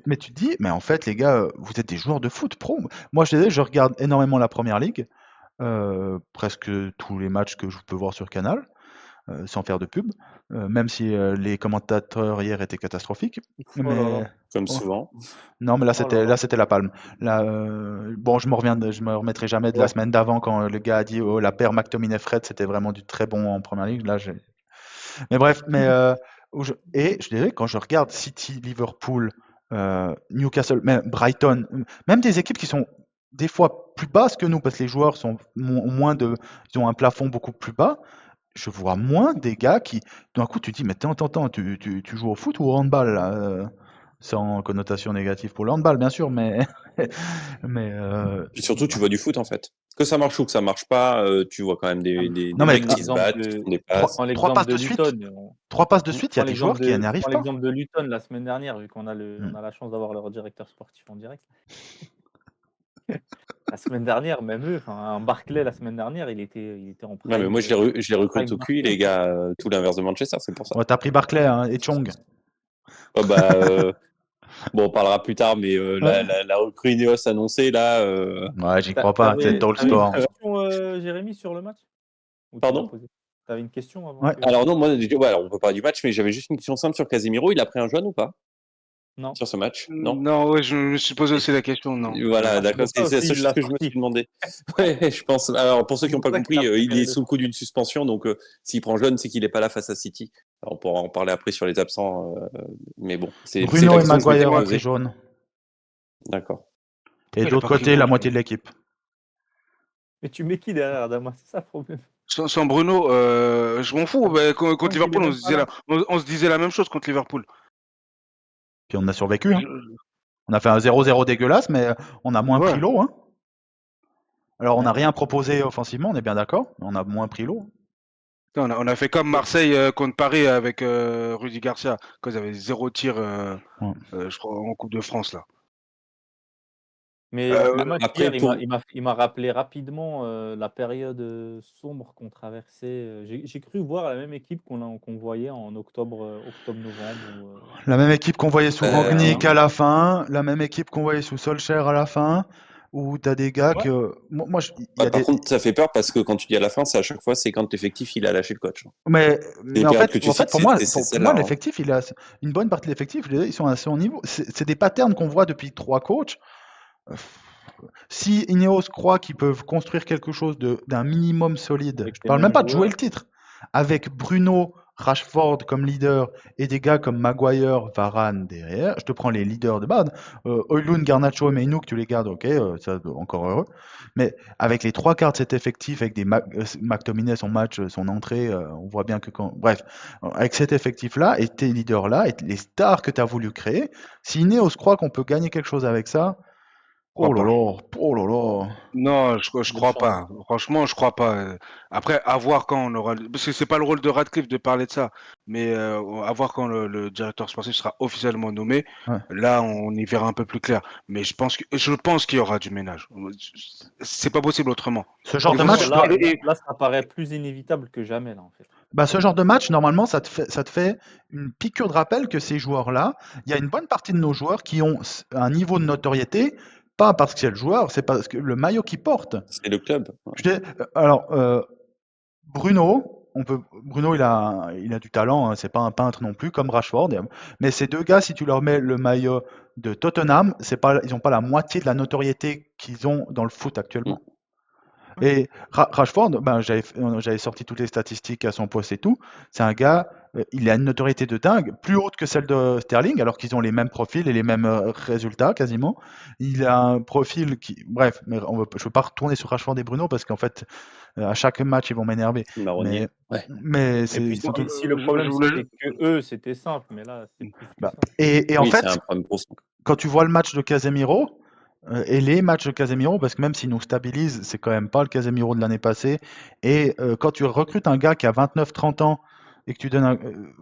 mais tu te dis, mais en fait, les gars, vous êtes des joueurs de foot pro. Moi, je disais, je regarde énormément la Première Ligue, presque tous les matchs que je peux voir sur Canal, sans faire de pub, même si les commentateurs hier étaient catastrophiques. Oh là là. Comme Oh. souvent. Non, mais là Oh là là. c'était la palme. Là, bon, je me remettrai jamais de la Ouais. semaine d'avant quand le gars a dit oh la paire McTominay-Fred c'était vraiment du très bon en première ligue. Là, mais bref, et je dirais quand je regarde City, Liverpool, Newcastle, même Brighton, même des équipes qui sont des fois plus basses que nous parce que les joueurs sont ils ont un plafond beaucoup plus bas. Je vois moins des gars qui, d'un coup, tu te dis, mais attends, tu joues au foot ou au handball là sans connotation négative pour le handball, bien sûr, mais, mais Puis surtout, tu vois du foot en fait. Que ça marche ou que ça marche pas, tu vois quand même des non, mais mecs qui se battent, qui font des passes. Prends trois l'exemple passes de de suite, Luton. 3 passes de suite, il y a Prends des joueurs qui n'y arrivent prends pas. l'exemple de Luton la semaine dernière, vu qu'on a Mm. on a la chance d'avoir leur directeur sportif en direct. La semaine dernière, même eux, enfin, un Barclay la semaine dernière, il était en prime. Non, mais moi, je les recrute prime au cul, les gars, tout l'inverse de Manchester, c'est pour ça. Ouais, t'as pris Barclay hein, et Chong. Oh, bah, bon, on parlera plus tard, mais la recrue Ineos annoncée, là. Ouais, j'y crois pas, c'est T'avais Toll une Store. question, Jérémy, sur le match? Ou tu Pardon? l'as posé? T'avais une question avant Ouais. que... Alors, non, moi, ouais, on peut parler du match, mais j'avais juste une question simple sur Casemiro. Il a pris un jaune ou pas Non. sur ce match? Non. Non, ouais, je me suis posé aussi la question, non. Voilà, Ah, d'accord, c'est pour c'est ça la aussi, seule il chose l'a que je me sorti. suis demandé. Ouais, je pense. Alors, pour ceux qui n'ont pas C'est pour ça qu'il compris, a il est préféré sous le coup d'une suspension, donc s'il prend jaune, c'est qu'il n'est pas là face à City. Alors, on pourra en parler après sur les absents, mais bon, c'est la Bruno et question que je m'étais Maguire ont posée. pris jaune. D'accord. Et Il de a l'autre pas pris côté, la rouge, moitié de l'équipe. Mais tu mets qui derrière, Adama? C'est ça le problème. Sans Bruno, je m'en fous. Contre Chong, il est Liverpool, même pas là. on se disait la même chose contre Liverpool. Puis on a survécu. Hein. Je- On a fait un 0-0 dégueulasse, mais on a moins Ouais. pris l'eau. Hein. Alors, on n'a Ouais. rien proposé offensivement, on est bien d'accord, mais on a moins pris l'eau. On a fait comme Marseille contre Paris avec Rudy Garcia, quand ils avaient 0 tir, je crois, en Coupe de France, là. Mais le match après, hier, il m'a rappelé rapidement la période sombre qu'on traversait. J'ai cru voir la même équipe qu'on voyait en octobre-novembre. La même équipe qu'on voyait sous Euh, Rangnick à la fin, la même équipe qu'on voyait sous Solskjaer à la fin, où t'as des gars Ouais. que... Moi, il y a par des... contre, ça fait peur parce que quand tu dis à la fin, c'est à chaque fois, c'est quand l'effectif il a lâché le coach. Mais Les en périodes fait, que tu cites, pour moi, c'est pour celle-là. moi l'effectif, il a une bonne partie de l'effectif, ils sont à assez haut niveau. C'est des patterns qu'on voit depuis 3 coachs. Si Ineos croit qu'ils peuvent construire quelque chose d'un minimum solide, Avec je les parle même mêmes pas de jouer joueurs. le titre, avec Bruno, Rashford comme leader et des gars comme Maguire, Varane derrière, je te prends les leaders de base, Højlund, Garnacho et Mainouk, tu les gardes, ok, ça encore heureux, mais avec les 3 quarts de cet effectif, avec des McTominay, son match, son entrée, on voit bien que bref, avec cet effectif-là et tes leaders-là et les stars que tu as voulu créer, si Ineos croit qu'on peut gagner quelque chose avec ça, crois Oh là pas. là, oh là là. Non, je De crois chance. pas. Franchement, je crois pas. Après, à voir quand on aura. Parce que c'est pas le rôle de Radcliffe de parler de ça. Mais à voir quand le directeur sportif sera officiellement nommé. Ouais. Là, on y verra un peu plus clair. Mais je pense qu'il y aura du ménage. C'est pas possible autrement. Ce genre Il de faut match, Franchement, se- là, ça paraît plus inévitable que jamais, là, en fait. ce genre de match, normalement, ça te fait une piqûre de rappel que ces joueurs-là, il y a une bonne partie de nos joueurs qui ont un niveau de notoriété, pas parce que c'est le joueur, c'est parce que le maillot qu'ils portent. C'est le club. Ouais. Je dis, alors, Bruno, il a du talent, hein, c'est pas un peintre non plus, comme Rashford. Mais ces deux gars, si tu leur mets le maillot de Tottenham, ils n'ont pas la moitié de la notoriété qu'ils ont dans le foot actuellement. Et Rashford, j'avais sorti toutes les statistiques à son poste et tout. C'est un gars, il a une notoriété de dingue, plus haute que celle de Sterling, alors qu'ils ont les mêmes profils et les mêmes résultats quasiment. Il a un profil bref, mais je veux pas retourner sur Rashford et Bruno parce qu'en fait, à chaque match, ils vont m'énerver. Marronnier. Ouais. Mais Et puis, ils sont si le je problème voulais- c'était que eux, c'était simple, mais là, c'est plus que Bah, ça. et en Oui, fait, c'est un problème pour ça. quand tu vois le match de Casemiro et les matchs de Casemiro, parce que même s'il nous stabilise, c'est quand même pas le Casemiro de l'année passée. Et quand tu recrutes un gars qui a 29-30 ans et que tu donnes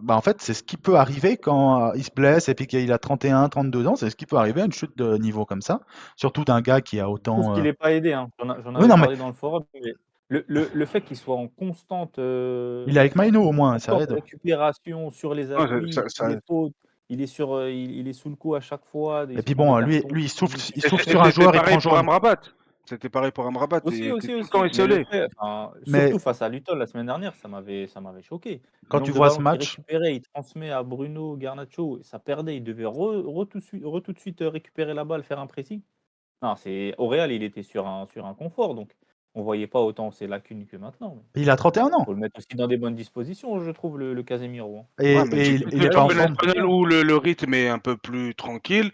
en fait, c'est ce qui peut arriver quand il se blesse et puis qu'il a 31-32 ans, c'est ce qui peut arriver à une chute de niveau comme ça. Surtout d'un gars qui a Je trouve autant. qu'il n'est pas aidé, hein. J'en Oui, avais non, mais parlé dans le forum, mais le fait qu'il soit en constante, il est avec Maïno au moins, ça constante aide. récupération sur les Ouais, appuis, sur les fautes, il est sous le coup à chaque fois, Et il se puis prend des bon, lui, cartons. lui Il il se souffle fait sur un C'était joueur, il pareil prend pour jaune. Amrabat. C'était pareil pour Amrabat. aussi, Il était aussi, tout le temps aussi, mais le isolé. fait, Mais surtout face à Luton la semaine dernière, ça m'avait choqué. Le quand tu nombre de vois ce ballons qu'il match, récupérait, il transmet à Bruno, Garnacho, ça perdait, il devait tout de suite récupérer la balle, faire un pressing. Non, au Real, il était sur un confort, donc on voyait pas autant ses lacunes que maintenant. il a 31 Il faut ans le mettre aussi dans des bonnes dispositions, je trouve, le Casemiro, hein. et, Ouais, mais et tu il le est pas en championnat forme. espagnol où le rythme est un peu plus tranquille.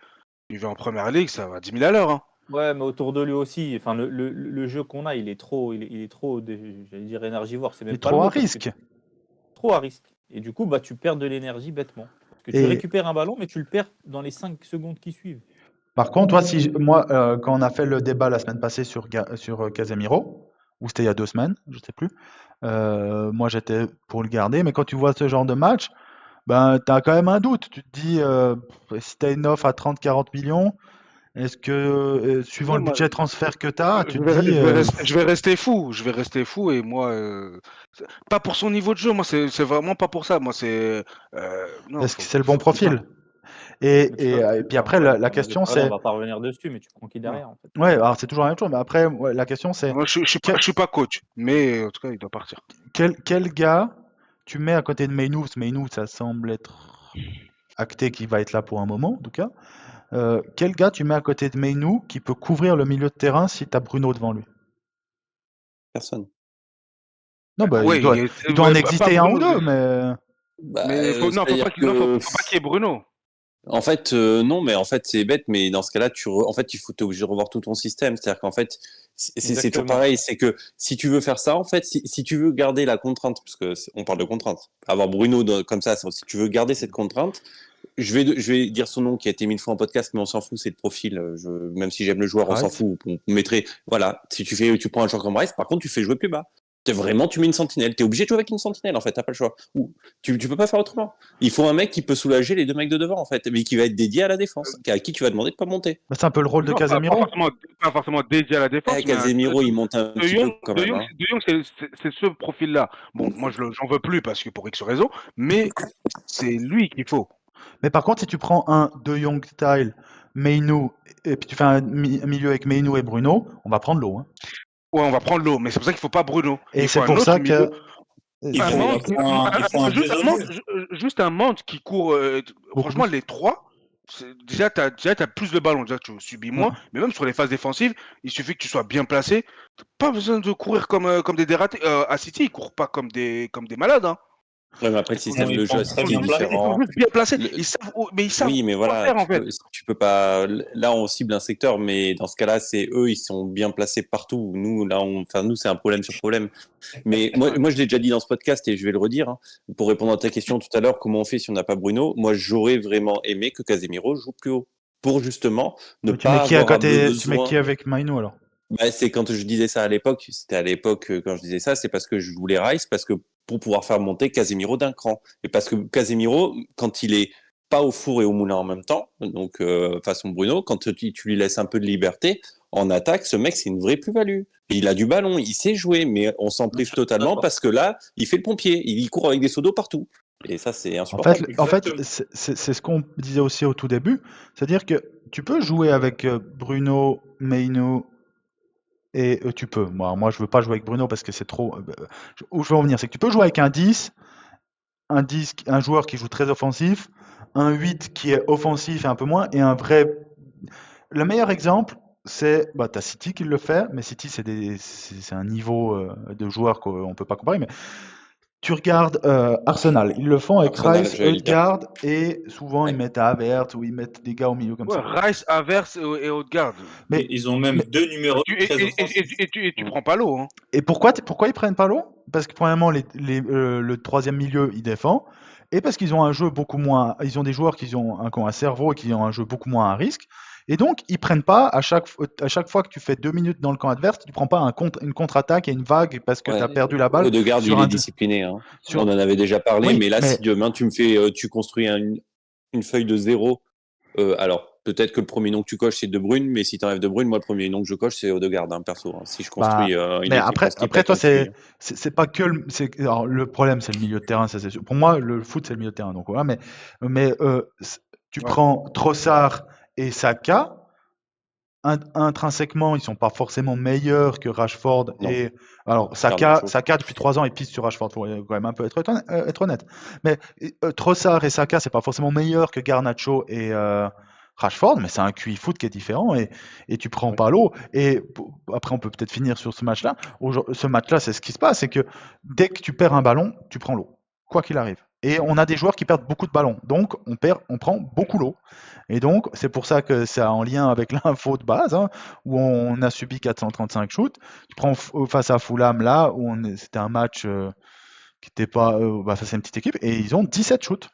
Tu vas en première ligue, ça va 10 000 à l'heure. Hein. Ouais, mais autour de lui aussi, enfin, le jeu qu'on a, il est trop, j'allais dire énergivore, c'est Il même est pas le trop à mot, parce que risque. trop à risque. Et du coup, bah, tu perds de l'énergie bêtement. Parce que tu Et récupères un ballon, mais tu le perds dans les 5 secondes qui suivent. par contre, moi, quand on a fait le débat la semaine passée sur Casemiro, ou c'était il y a 2 semaines, je sais plus, moi j'étais pour le garder, mais quand tu vois ce genre de match, ben, tu as quand même un doute. Tu te dis, si tu as une offre à 30-40 millions, est-ce que, suivant Ouais, le moi, budget transfert que tu as, tu je te vais, dis, je vais rester, je vais rester fou. Je vais rester fou et moi, pas pour son niveau de jeu. Moi, c'est vraiment pas pour ça. Moi, c'est non, est-ce que c'est le bon faut pas. profil? Et, Mais et, et puis enfin, après, ouais, la on en avait question parlé, on c'est, va pas revenir dessus, mais tu prends qui Non. derrière, en fait. ouais, alors c'est toujours la même chose, mais après, ouais, la question c'est, Moi, je quel, suis pas coach, mais en tout cas, il doit partir. quel gars tu mets à côté de Mainu? Parce que Mainu, ça semble être acté qu'il va être là pour un moment, en tout cas. Quel gars tu mets à côté de Mainu qui peut couvrir le milieu de terrain si tu as Bruno devant lui? Personne. Non, bah, Oui, il doit en pas exister un ou Bruno, deux, mais Bah, mais non, c'est-à-dire faut que pas qu'il y ait Bruno. en fait, non, mais en fait, c'est bête, mais dans ce cas-là, en fait, t'es obligé de revoir tout ton système. C'est-à-dire qu'en fait, c'est toujours Exactement. pareil. C'est que si tu veux faire ça, en fait, si tu veux garder la contrainte, parce que on parle de contrainte, avoir Bruno comme ça, si tu veux garder cette contrainte, je vais dire son nom qui a été 1000 fois en podcast, mais on s'en fout, c'est le profil. Même si j'aime le joueur, on s'en Rice. fout. On mettrait, voilà, si tu prends un joueur comme Rice, par contre, tu fais jouer plus bas. Tu mets une sentinelle. T'es obligé de jouer avec une sentinelle, en fait. T'as pas le choix. Ou tu peux pas faire autrement. Il faut un mec qui peut soulager les deux mecs de devant, en fait, mais qui va être dédié à la défense, à qui tu vas demander de pas monter. Bah, c'est un peu le rôle de Non, Casemiro. pas forcément dédié à la défense, mais Casemiro, il monte un petit peu quand même. Hein. De Jong, c'est ce profil-là. Bon, moi, j'en veux plus parce que pour X raisons, mais c'est lui qu'il faut. Mais par contre, si tu prends un De Jong style, Mainu, et puis tu fais un milieu avec Mainu et Bruno, on va prendre l'eau, hein. Ouais, on va prendre l'eau, mais c'est pour ça qu'il faut pas Bruno. Et Il faut c'est un pour autre ça milieu. que Il Un faut, Mante, il faut un juste deux un hommes. Mante, juste un Mante qui court. beaucoup Franchement, plus. les trois, déjà, t'as plus de ballons. Déjà, tu subis moins. Mais même sur les phases défensives, il suffit que tu sois bien placé. T'as pas besoin de courir comme des dératés. À City, ils courent pas comme des malades. Hein. Ouais, mais après, le système de jeu à Ils sont City est bien placés. Ils sont différent. juste bien placés. Le- Mais ils savent Oui, mais quoi voilà, faire en fait. tu peux pas. Là, on cible un secteur, mais dans ce cas-là, c'est eux, ils sont bien placés partout. Nous, là, nous, c'est un problème sur problème. Mais moi, je l'ai déjà dit dans ce podcast et je vais le redire. Hein, pour répondre à ta question tout à l'heure, comment on fait si on n'a pas Bruno? Moi, j'aurais vraiment aimé que Casemiro joue plus haut. pour justement ne Tu mets pas qui à avoir côté, tu mets besoin. qui avec Mainu alors? Bah, c'est quand je disais ça à l'époque, c'était à l'époque quand je disais ça, c'est parce que je voulais Rice, parce que pour pouvoir faire monter Casemiro d'un cran. Et parce que Casemiro, quand il est pas au four et au moulin en même temps, donc façon Bruno, quand tu lui laisses un peu de liberté, en attaque, ce mec, c'est une vraie plus-value. Il a du ballon, il sait jouer, mais on s'en prive totalement d'accord. parce que là, il fait le pompier, il court avec des seaux d'eau partout. Et ça, c'est En insupportable. fait, Exactement. c'est ce qu'on disait aussi au tout début, c'est-à-dire que tu peux jouer avec Bruno, Mainu et tu peux. Moi, je veux pas jouer avec Bruno parce que c'est trop. Où je veux en venir, c'est que tu peux jouer avec un 10, un joueur qui joue très offensif, un 8 qui est offensif et un peu moins, et un vrai. Le meilleur exemple, c'est. Bah, t'as City qui le fait, mais City, c'est un niveau de joueur qu'on peut pas comparer. Mais tu regardes Arsenal, ils le font avec Arsenal, Rice, j'allais le dire. Ødegaard, et souvent ils Ouais. mettent Havertz ou ils mettent des gars au milieu comme Ouais, ça. Rice, Havertz et Odegaard. Mais, Ils ont même mais- deux numéros Tu, très offensifs. tu prends pas l'eau, hein. et pourquoi ils prennent pas l'eau? Parce que premièrement, le troisième milieu, il défend, et parce qu'ils ont un jeu beaucoup moins. Ils ont des joueurs qui ont un cerveau et qui ont un jeu beaucoup moins à risque. Et donc, ils prennent pas, à chaque fois que tu fais 2 minutes dans le camp adverse, tu prends pas une contre-attaque et une vague parce que tu as Ouais. perdu la balle Odegaard, sur il est un. discipliné. Hein. Sur... On en avait déjà parlé, Oui, mais là, mais si demain tu construis une feuille de 0, alors peut-être que le premier nom que tu coches c'est De Bruyne, mais si tu enlèves De Bruyne, moi le premier nom que je coche c'est Odegaard, hein, perso. Hein. Si je bah, construis une mais équipe en skip après like toi, un QI. c'est pas que alors, le problème, c'est le milieu de terrain, ça c'est sûr. Pour moi, le foot, c'est le milieu de terrain. Donc voilà, mais tu Ouais. prends Trossard et Saka, intrinsèquement, ils sont pas forcément meilleurs que Rashford. Non, Et alors Garnacho. Saka depuis 3 ans, il pisse sur Rashford. Faut quand même un peu être honnête. Mais Trossard et Saka, c'est pas forcément meilleur que Garnacho et Rashford, mais c'est un QI foot qui est différent et tu prends Ouais. pas l'eau. Et après, on peut peut-être finir sur ce match-là. Ce match-là, c'est ce qui se passe, c'est que dès que tu perds un ballon, tu prends l'eau, quoi qu'il arrive. Et on a des joueurs qui perdent beaucoup de ballons, donc on prend beaucoup l'eau. Et donc, c'est pour ça que c'est en lien avec l'info de base, hein, où on a subi 435 shoots. Tu prends face à Fulham, là, où c'était un match qui n'était pas face à une petite équipe, et ils ont 17 shoots.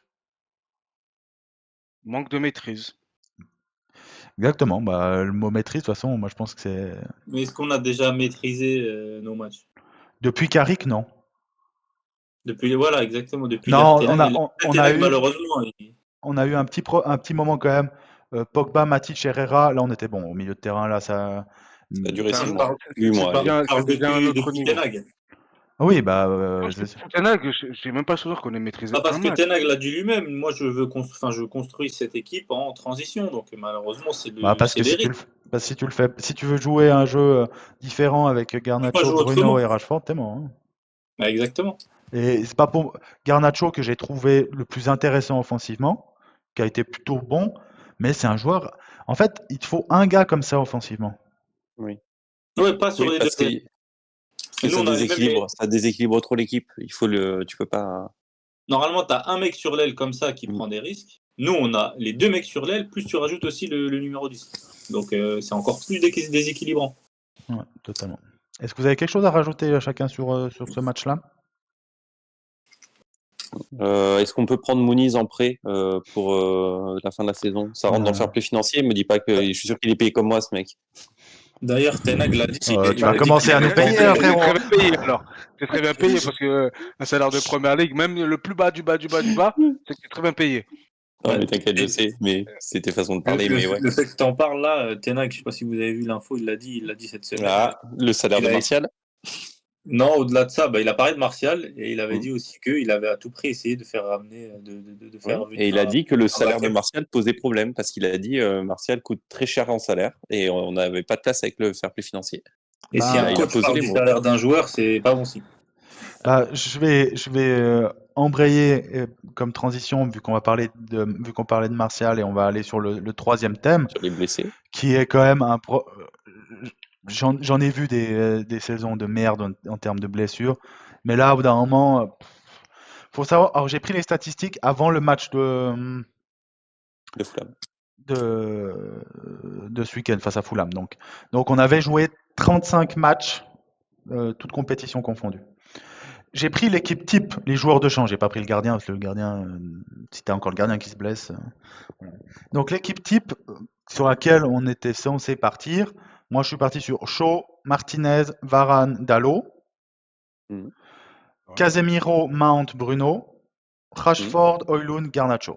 Manque de maîtrise. Exactement. Bah, le mot maîtrise, de toute façon, moi je pense que c'est. Mais est-ce qu'on a déjà maîtrisé nos matchs? Depuis Carrick, non. Voilà, exactement. Depuis Non, Ten Hag, malheureusement. on a eu un petit moment quand même. Pogba, Matic, Herrera, là on était bon. Au milieu de terrain, là, ça. Ça a duré Ça 6 Je mois. parle, 8 je mois. parle, allez. je parle c'est déjà un autre depuis niveau. Ten Hag. Ah oui, bah. Ten Hag, j'ai même pas souvenir qu'on ait maîtrisé Pas parce un que match. Ten Hag l'a dit lui-même. Moi, je construis cette équipe en transition. Donc, malheureusement, c'est Parce que les si tu rythmes. si tu le fais, si tu veux jouer un jeu différent avec On peut pas Garnacho, jouer Bruno autrement. et Rashford, t'es mort. Hein. Bah, exactement. Et c'est pas pour Garnacho que j'ai trouvé le plus intéressant offensivement, qui a été plutôt bon, mais c'est un joueur. En fait, il te faut un gars comme ça offensivement. Oui. Ouais, pas sur Oui, les parce deux que, ailes. parce que Et nous, on avait même ça déséquilibre trop l'équipe. Tu peux pas. Normalement, tu as un mec sur l'aile comme ça qui Mm. prend des risques. Nous, on a les deux mecs sur l'aile, plus tu rajoutes aussi le numéro 10. Donc, c'est encore plus déséquilibrant. Ouais, totalement. Est-ce que vous avez quelque chose à rajouter chacun sur ce match-là? Est-ce qu'on peut prendre Mouniz en prêt pour la fin de la saison? Ça rentre dans le fair play financier. Me dis pas que je suis sûr qu'il est payé comme moi, ce mec. D'ailleurs, Ten Hag l'a dit. Tu il vas a dit commencer qu'il à nous avait payer, tenté- hein, C'est frérot. très bien payé alors. C'est très bien payé parce que un salaire de première ligue, même le plus bas du bas du bas du bas, c'est très bien payé. Non, Ouais. mais t'inquiète, je sais. Mais c'était façon de parler. Mais ouais. Le fait que tu en parles là, Ten Hag, je sais pas si vous avez vu l'info, il l'a dit cette semaine. Ah, le salaire Il de a- Martial. Non, au-delà de ça, il a parlé de Martial et il avait Mm. dit aussi qu'il avait à tout prix essayé de faire ramener, de faire Ouais. venir Et il a dit que le un salaire de backup. Martial posait problème parce qu'il a dit Martial coûte très cher en salaire et on n'avait pas de place avec le fair play financier. Et si Bah, un il a coach posé parle les du mots. salaire d'un joueur, c'est pas bon signe. Bah, je vais embrayer comme transition, vu qu'on parlait de Martial, et on va aller sur le troisième thème, Sur les blessés. qui est quand même j'en ai vu des saisons de merde en termes de blessures, mais là, au bout d'un moment, faut savoir. Alors, j'ai pris les statistiques avant le match De Fulham. de ce week-end face à Fulham. Donc on avait joué 35 matchs, toutes compétitions confondues. j'ai pris l'équipe type, les joueurs de champ. J'ai pas pris le gardien, parce que le gardien, si t'as encore le gardien qui se blesse. Voilà. Donc l'équipe type sur laquelle on était censé partir, moi je suis parti sur Shaw, Martinez, Varane, Dalot, Mhm. Ouais. Casemiro, Mount, Bruno, Rashford, Højlund, Garnacho.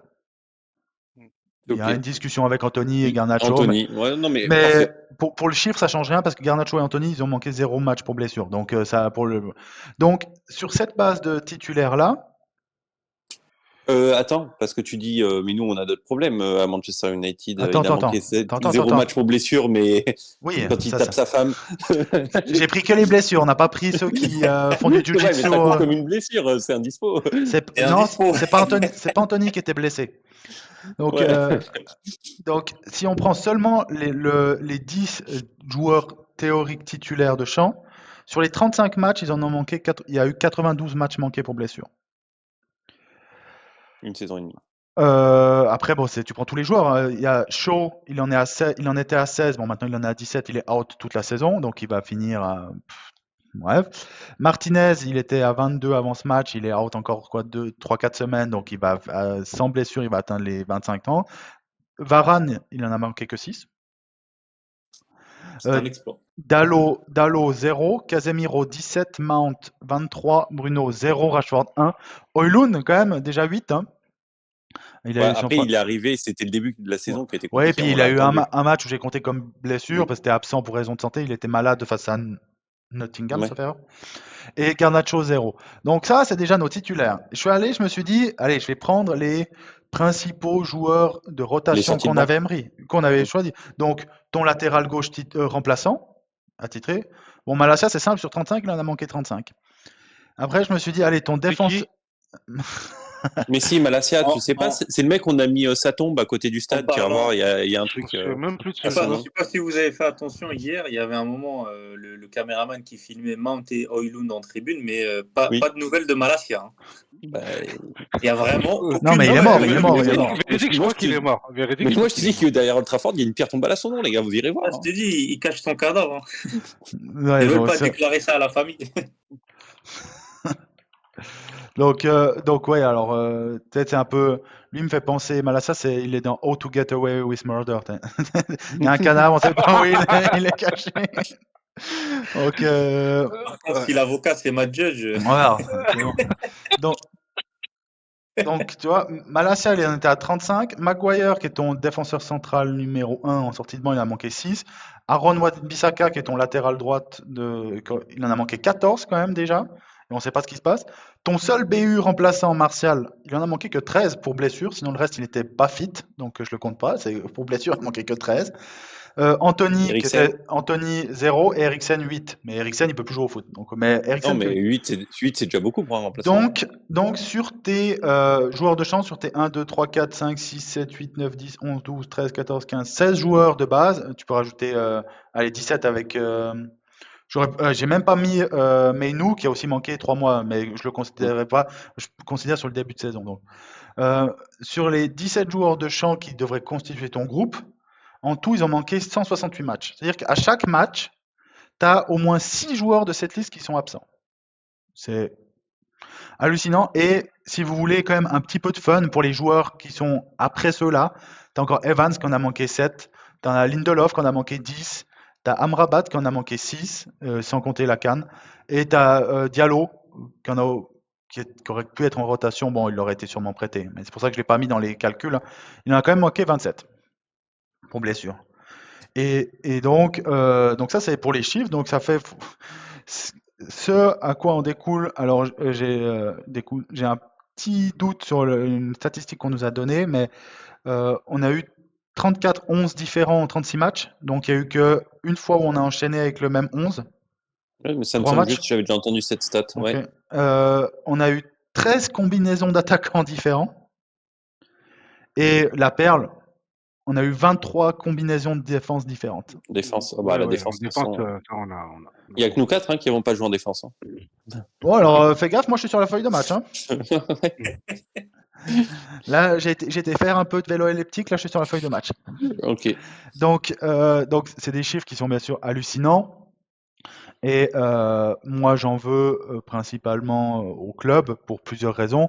Il y a Ok. une discussion avec Anthony et Garnacho. Anthony. Ouais, non, mais Mais parfait. pour le chiffre, ça change rien parce que Garnacho et Anthony, ils ont manqué 0 match pour blessure. Donc, donc sur cette base de titulaires-là, Attends, parce que tu dis, mais nous, on a d'autres problèmes à Manchester United. Attends, Il a attends, manqué attends, 0 attends. match pour blessure, mais oui, quand il ça, tape ça. sa femme. J'ai pris que les blessures. On n'a pas pris ceux qui font du Ouais, mais jiu-jitsu. ça compte comme une blessure, c'est indispo. Et un Non, dispo. c'est pas Anthony, c'est pas Anthony qui était blessé. Donc, Ouais. donc si on prend seulement les 10 joueurs théoriques titulaires de champ, sur les 35 matchs, ils en ont manqué il y a eu 92 matchs manqués pour blessure. Une saison et demie. Après, bon, tu prends tous les joueurs. Hein. Il y a Shaw, il en était à 16. Bon, maintenant il en est à 17. Il est out toute la saison, donc il va finir à. Bref. Martinez, il était à 22 avant ce match. Il est out encore 3-4 semaines, donc il va sans blessure, il va atteindre les 25 ans. Varane, il en a manqué que 6. C'est un exploit. Dalot 0, Casemiro 17, Mount 23, Bruno 0, Rashford 1. Højlund, quand même, déjà 8. Hein. Il a Ouais, eu son après, il est arrivé, c'était le début de la saison qui était Ouais, et compliqué. puis on il l'a a eu attendu. un match où j'ai compté comme blessure Oui. parce que c'était absent pour raison de santé. Il était malade face à Nottingham, Ouais. ça fait erreur. Et Garnacho 0. Donc ça, c'est déjà nos titulaires. Je me suis dit, allez, je vais prendre les principaux joueurs de rotation sorties de qu'on avait Mhm. choisi. Donc ton latéral gauche remplaçant, attitré. Bon, Malacia, c'est simple, sur 35, il en a manqué 35. Après, je me suis dit, allez, ton C'est défense. qui? Mais si, Malacia, tu sais pas, En- c'est le mec qu'on a mis sa tombe à côté du stade. Tu vas parlant- voir, il y a un Je truc. me souviens même plus de Je ce sais pas, joueur. je sais pas si vous avez fait attention hier, il y avait un moment, le caméraman qui filmait Mount et Højlund en tribune, mais Oui. pas de nouvelles de Malacia. Hein. Bah, Il y a vraiment Non, Non, mais il est mort, il est mort, il est mort. Véridique, je Moi, crois qu'il est mort. Véridique, Mais je moi, crois je te qu'il est dis que derrière Old Trafford, il y a une pierre tombale à son nom, les gars, vous irez voir. Ah, je te dis, il cache son cadavre. Hein. Ouais, Ils veulent bon, pas ça- déclarer ça à la famille. Donc ouais, alors peut-être c'est un peu. Lui me fait penser, Malassa, il est dans How to Get Away with Murder. Il y a un canard, on sait pas où il est caché. Donc Par contre, si l'avocat c'est Matt Judge, voilà. C'est bon. Donc tu vois, Malacia, il en était à 35. Maguire, qui est ton défenseur central numéro 1 en sortie de banc, il en a manqué 6. Aaron Wan-Bissaka, qui est ton latéral droite, il en a manqué 14 quand même déjà. Et on ne sait pas ce qui se passe. Ton seul BU remplaçant, Martial, il en a manqué que 13 pour blessure. Sinon, le reste, il n'était pas fit. Donc, je le compte pas. Pour blessure, il ne manquait que 13. Anthony, Eriksen. Anthony 0 et Eriksen 8. Mais Eriksen, il peut plus jouer au foot. Donc, mais Eriksen, Non, mais 8, c'est déjà beaucoup pour un remplaçant. donc sur tes joueurs de champ, sur tes 1, 2, 3, 4, 5, 6, 7, 8, 9, 10, 11, 12, 13, 14, 15, 16 joueurs de base, tu peux rajouter allez, 17 avec... j'ai même pas mis Meinou qui a aussi manqué 3 mois, mais je le considérerais pas, je considère sur le début de saison. Donc. Sur les 17 joueurs de champ qui devraient constituer ton groupe, en tout, ils ont manqué 168 matchs. C'est-à-dire qu'à chaque match, tu as au moins 6 joueurs de cette liste qui sont absents. C'est hallucinant. Et si vous voulez quand même un petit peu de fun pour les joueurs qui sont après ceux-là, tu as encore Evans qui en a manqué 7, tu as Lindelof qui en a manqué 10, tu as Amrabat qui en a manqué 6, sans compter la canne, et tu as Diallo qui aurait pu être en rotation. Bon, il aurait été sûrement prêté, mais c'est pour ça que je ne l'ai pas mis dans les calculs. Il en a quand même manqué 27 pour blessure. Et donc ça, c'est pour les chiffres. Donc ça fait ce à quoi on découle. Alors j'ai un petit doute sur une statistique qu'on nous a donnée, mais on a eu 34 11 différents en 36 matchs. Donc il y a eu qu'une fois où on a enchaîné avec le même 11. Ouais, mais ça me 3 semble matchs. juste, j'avais déjà entendu cette stat. Okay. Ouais. On a eu 13 combinaisons d'attaquants différents. Et la perle, on a eu 23 combinaisons de défense différentes. Défense, la défense. Il n'y a que nous 4 qui n'avons pas joué en défense. Hein. Bon, alors fais gaffe, moi je suis sur la feuille de match. Hein. Là, j'ai été faire un peu de vélo elliptique, là je suis sur la feuille de match. Ok. Donc c'est des chiffres qui sont bien sûr hallucinants. Et moi, j'en veux principalement au club pour plusieurs raisons.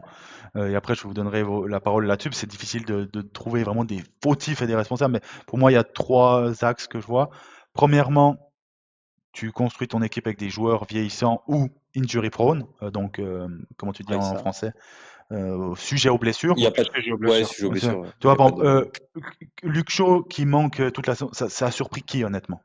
Et après, je vous donnerai la parole là-dessus. C'est difficile de trouver vraiment des fautifs et des responsables. Mais pour moi, il y a 3 axes que je vois. Premièrement, tu construis ton équipe avec des joueurs vieillissants ou injury prone. Donc, comment tu dis Ouais, en ça. français? Sujet aux blessures. Il y a pas de. Sujet aux Ouais, blessures. sujet aux blessures. Ouais. Tu vois, Il y a par pas de- exemple, Luke Shaw qui manque toute la saison, ça a surpris qui, honnêtement?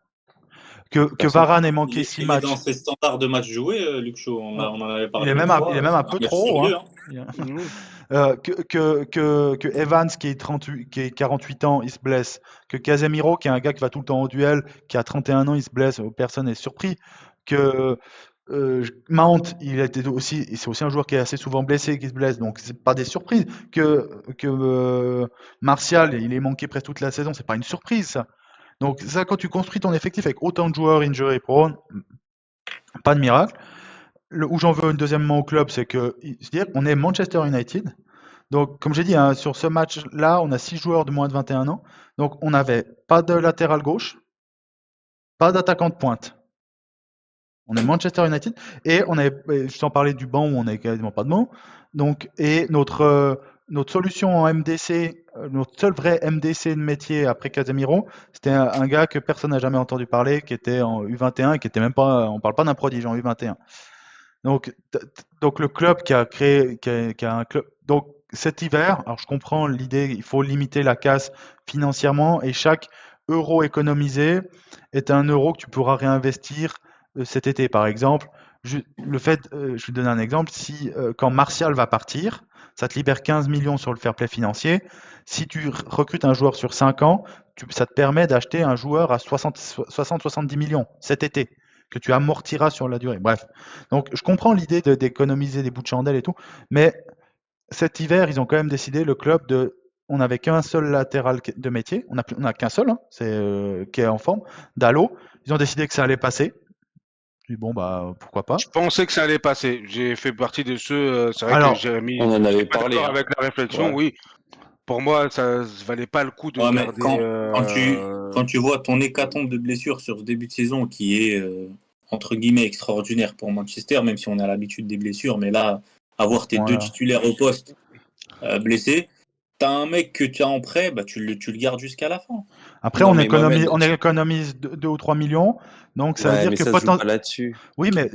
Que Personne. Varane ait manqué Il 6 est matchs. dans ses standards de match joués, Luc Shaw. On Non. en avait Il parlé est l'autre même un, fois. il est même un C'est peu match trop, sérieux, hein. hein. Mhm. Que Evans qui est 38, qui est 48 ans, il se blesse. Que Casemiro, qui est un gars qui va tout le temps en duel, qui a 31 ans, il se blesse. Personne n'est surpris. Que Mount, c'est aussi un joueur qui est assez souvent blessé, qui se blesse. Donc c'est pas des surprises. Que Martial, il est manqué presque toute la saison, c'est pas une surprise ça. Donc ça, quand tu construis ton effectif avec autant de joueurs injury prone, pas de miracle. Où j'en veux deuxièmement au club, c'est-à-dire qu'on est Manchester United. Donc, comme j'ai dit, hein, sur ce match-là, on a 6 joueurs de moins de 21 ans. Donc, on n'avait pas de latéral gauche, pas d'attaquant de pointe. On est Manchester United et je t'en parlais du banc où on n'avait quasiment pas de banc. Donc, et notre solution en MDC, notre seul vrai MDC de métier après Casemiro, c'était un gars que personne n'a jamais entendu parler, qui était en U21 et qui était même pas, on parle pas d'un prodige en U21. Donc le club qui a créé, qui a un club. Donc cet hiver, alors je comprends l'idée, il faut limiter la casse financièrement et chaque euro économisé est un euro que tu pourras réinvestir cet été. Par exemple, je vais te donner un exemple. Si quand Martial va partir, ça te libère 15 millions sur le fair play financier. Si tu recrutes un joueur sur 5 ans, ça te permet d'acheter un joueur à 60-70 millions cet été que tu amortiras sur la durée. Bref. Donc, je comprends l'idée d'économiser des bouts de chandelle et tout, mais cet hiver, ils ont quand même décidé, le club, on n'avait qu'un seul latéral de métier, on n'a qu'un seul, hein, qui est en forme, Dallo. Ils ont décidé que ça allait passer. Je dis, bon, bah, pourquoi pas. Je pensais que ça allait passer. J'ai fait partie de ceux. C'est vrai que Alors, Jérémy On en avait n'est pas parlé. d'accord Hein. avec la réflexion. Ouais. Oui, pour moi, ça ne valait pas le coup de Ouais, mais garder. quand tu vois ton hécatombe de blessures sur ce début de saison qui est entre guillemets extraordinaire pour Manchester, même si on a l'habitude des blessures, mais là, avoir tes deux voilà. titulaires au poste blessés, t'as un mec que tu as en prêt, bah, tu le gardes jusqu'à la fin. Après, Non, on mais Mohamed, économise 2 ou 3 millions, donc ça veut Ouais, dire mais que ça se joue pas là-dessus. Oui, mais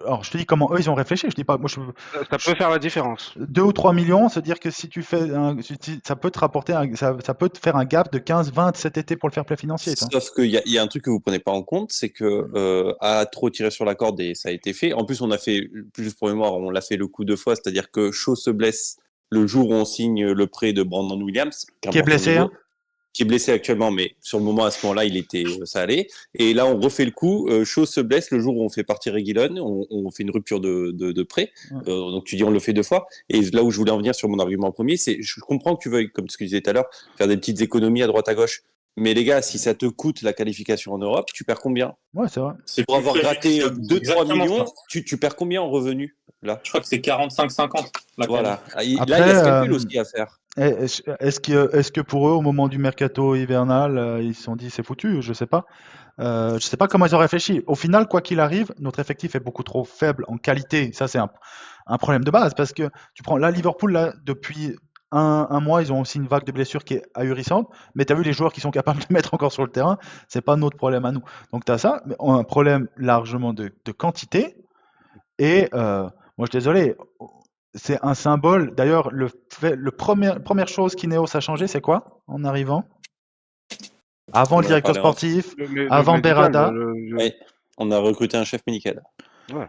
alors je te dis comment eux ils ont réfléchi. Je dis pas, moi Ça peut faire la différence. 2 ou 3 millions, c'est-à-dire que si tu fais ça peut te rapporter ça peut te faire un gap de 15-20 cet été pour le fair play financier. Toi. Sauf qu'il y a un truc que vous prenez pas en compte, c'est que à trop tirer sur la corde et ça a été fait. En plus, on a fait, juste pour mémoire, on l'a fait le coup 2 fois, c'est-à-dire que Shaw se blesse le jour où on signe le prêt de Brandon Williams, Qui est blessé, hein. qui est blessé actuellement, mais sur le moment, à ce moment-là, ça allait. Et là, on refait le coup. Shaw se blesse le jour où on fait partir Reguilon, on fait une rupture de prêt. Ouais. Donc tu dis on le fait 2 fois. Et là où je voulais en venir sur mon argument premier, c'est je comprends que tu veuilles, comme ce que tu disais tout à l'heure, faire des petites économies à droite à gauche. Mais les gars, si ça te coûte la qualification en Europe, tu perds combien? Ouais, c'est vrai. C'est Pour avoir plus gratté préjudiciable. 2-3 Exactement millions, ça. tu perds combien en revenus là? Je crois que c'est 45-50. Voilà. Là, il y Après, a ce calcul aussi à faire. est-ce que pour eux, au moment du mercato hivernal, ils se sont dit c'est foutu? Je sais pas. Je sais pas comment ils ont réfléchi. Au final, quoi qu'il arrive, notre effectif est beaucoup trop faible en qualité. Ça, c'est un problème de base parce que tu prends là Liverpool là depuis un mois, ils ont aussi une vague de blessures qui est ahurissante. Mais tu as vu les joueurs qui sont capables de mettre encore sur le terrain, c'est pas notre problème à nous. Donc tu as ça, mais on a un problème largement de quantité. Et moi, je suis désolé, c'est un symbole. D'ailleurs, première chose qu'Ineos a changé, c'est quoi en arrivant? Avant On le en a directeur parlé en sportif, Le avant médical, Berrada. Ouais. On a recruté un chef médical. Ouais.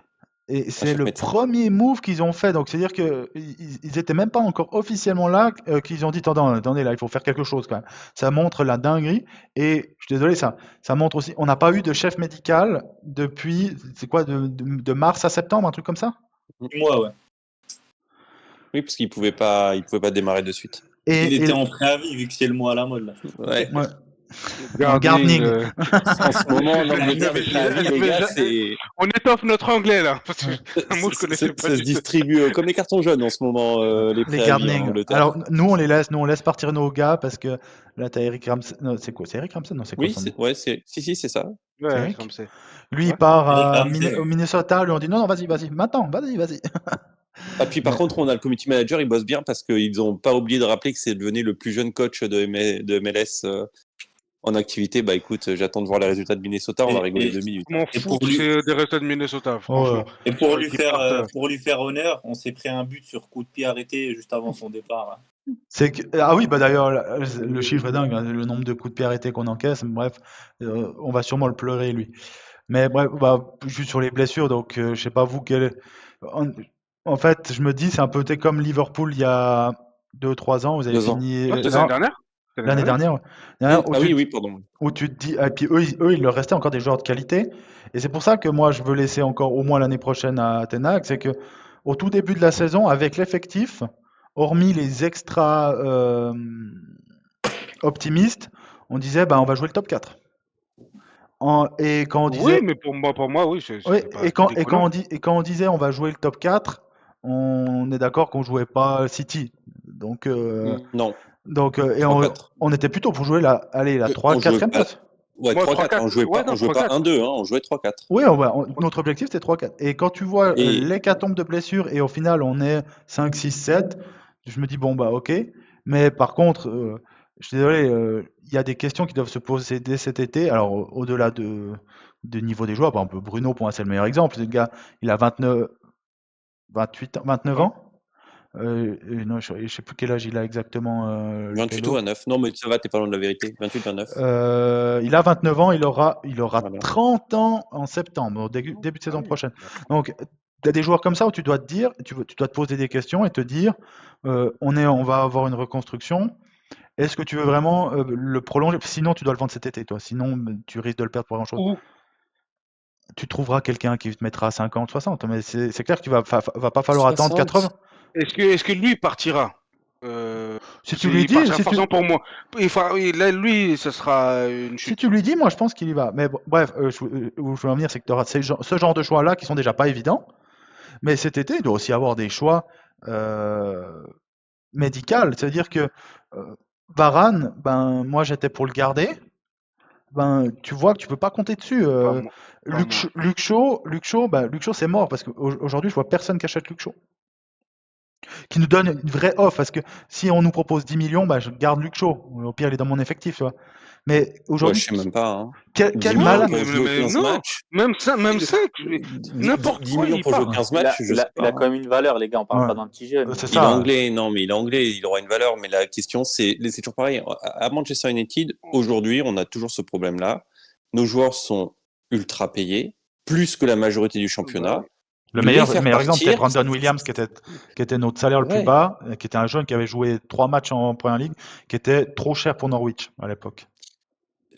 Et c'est chef le médecin. premier move qu'ils ont fait. Donc, c'est-à-dire qu'ils étaient même pas encore officiellement là, qu'ils ont dit, attendez, là, il faut faire quelque chose quand même. Ça montre la dinguerie. Et je suis désolé, ça montre aussi, on n'a pas eu de chef médical depuis, c'est quoi, de mars à septembre, un truc comme ça? Moi, ouais. Oui, parce qu'il pouvait pas démarrer de suite. Il Et était en préavis vu que c'est le mois à la mode. Là. Ouais. ouais. En gardening. En ce moment, en Angleterre, les préavis, les gars, On étoffe notre anglais là. Parce que un mot je connaissais pas ça se du tout. distribue comme les cartons jaunes en ce moment, les Les préavis en gardening. Angleterre. Alors, nous, on laisse partir nos gars parce que là, t'as Eric Ramsey. Non, c'est quoi? C'est Eric Ramsey? Non, c'est quoi Oui, son nom? si, c'est ça. C'est Ouais, Eric? comme c'est. Lui, il Ouais. part Eric à Ramsey. au Minnesota. Lui, on dit non, non, vas-y, maintenant, vas-y. Ah, puis par Mais- contre, on a le community manager, il bosse bien parce qu'ils n'ont pas oublié de rappeler que c'est devenu le plus jeune coach de MLS en activité. Bah écoute, j'attends de voir les résultats de Minnesota, on va rigoler 2 minutes. Je m'en Et fous pour que lui- c'est des résultats de Minnesota, franchement. Et pour lui Qui partent, faire honneur, on s'est pris un but sur coup de pied arrêté juste avant son départ. Là. C'est que... Ah oui, bah d'ailleurs, le chiffre est dingue, hein, le nombre de coups de pied arrêtés qu'on encaisse. Bref, on va sûrement le pleurer, lui. Mais bref, bah, juste sur les blessures, donc je sais pas vous en fait, je me dis, c'est un peu comme Liverpool il y a 2 ou 3 ans, vous avez 2 ans. fini. Non, c'était Non, l'année dernière. C'était l'année dernière, ouais. Ah oui, pardon. Où tu te dis, et puis eux, il leur restait encore des joueurs de qualité. Et c'est pour ça que moi, je veux laisser encore au moins l'année prochaine à Ten Hag, c'est que au tout début de la saison, avec l'effectif, hormis les extra optimistes, on disait, bah, on va jouer le top 4. Et quand on disait, Oui, mais pour moi, oui, oui, c'était pas et quand déconnant. on disait on va jouer le top 4, on est d'accord qu'on jouait pas City. Donc, Non, et 3-4. on était plutôt pour jouer la 3, On jouait 4e pas. place. Ouais, Moi, 3-4. 3-4. On jouait Ouais, pas, non, on jouait pas 3-4. 1-2, hein, on jouait 3-4. Oui, notre objectif c'était 3, 4. Et quand tu vois Et- l'hécatombe de blessures et au final on est 5, 6, 7, je me dis bon bah ok. Mais par contre, je suis désolé, il y a des questions qui doivent se poser dès cet été. Alors au-delà du niveau des joueurs, par exemple Bruno pour moi c'est le meilleur exemple. Le gars, il a 29 ans. Non, je sais plus quel âge il a exactement. 28 ou Pélo. 29. Non, mais ça va, t'es pas loin de la vérité. 28-29. Il a 29 ans, il aura Voilà. 30 ans en septembre, au début de saison prochaine. Donc, tu as des joueurs comme ça où tu dois te dire, tu dois te poser des questions et te dire, on va avoir une reconstruction. Est-ce que tu veux vraiment le prolonger? Sinon, tu dois le vendre cet été, toi. Sinon, tu risques de le perdre pour grand-chose. Ou Tu trouveras quelqu'un qui te mettra 50, 60, mais c'est clair qu'il va pas falloir attendre 60. 80. est-ce que lui partira? Si tu lui Il dis, partira forcément pour moi. Là, lui, ce sera une si chute. tu lui dis, moi je pense qu'il y va. Mais bref, où je veux en venir, c'est que tu auras ce genre de choix-là qui sont déjà pas évidents. Mais cet été, il doit aussi avoir des choix médicaux. C'est-à-dire que Varane, ben moi j'étais pour le garder. Ben tu vois que tu peux pas compter dessus. Pas moi. Pas moi. Luke Shaw, c'est mort parce qu'aujourd'hui je vois personne qui achète Luke Shaw. Qui nous donne une vraie offre. Parce que si on nous propose 10 millions, ben, je garde Luke Shaw. Au pire, il est dans mon effectif, tu vois. Mais Ouais, aujourd'hui, je sais même pas. Hein. quel 10 Non, malade. millions pour jouer aux 15 non, matchs. même ça, n'importe 10 quoi, millions il pour jouer aux part. 15 Il a, matchs, je il sais a- il pas. a quand même une valeur, les gars. On parle Ouais. pas d'un petit jeune. C'est Il est ça. anglais, non, mais il est anglais, il aura une valeur. Mais la question, c'est toujours pareil. À Manchester United, aujourd'hui, on a toujours ce problème-là. Nos joueurs sont ultra payés, plus que la majorité du championnat. Le Les meilleur faire exemple, c'est partir, Brandon Williams, qui était notre salaire le plus Ouais. bas, qui était un jeune qui avait joué 3 matchs en Première Ligue, qui était trop cher pour Norwich à l'époque.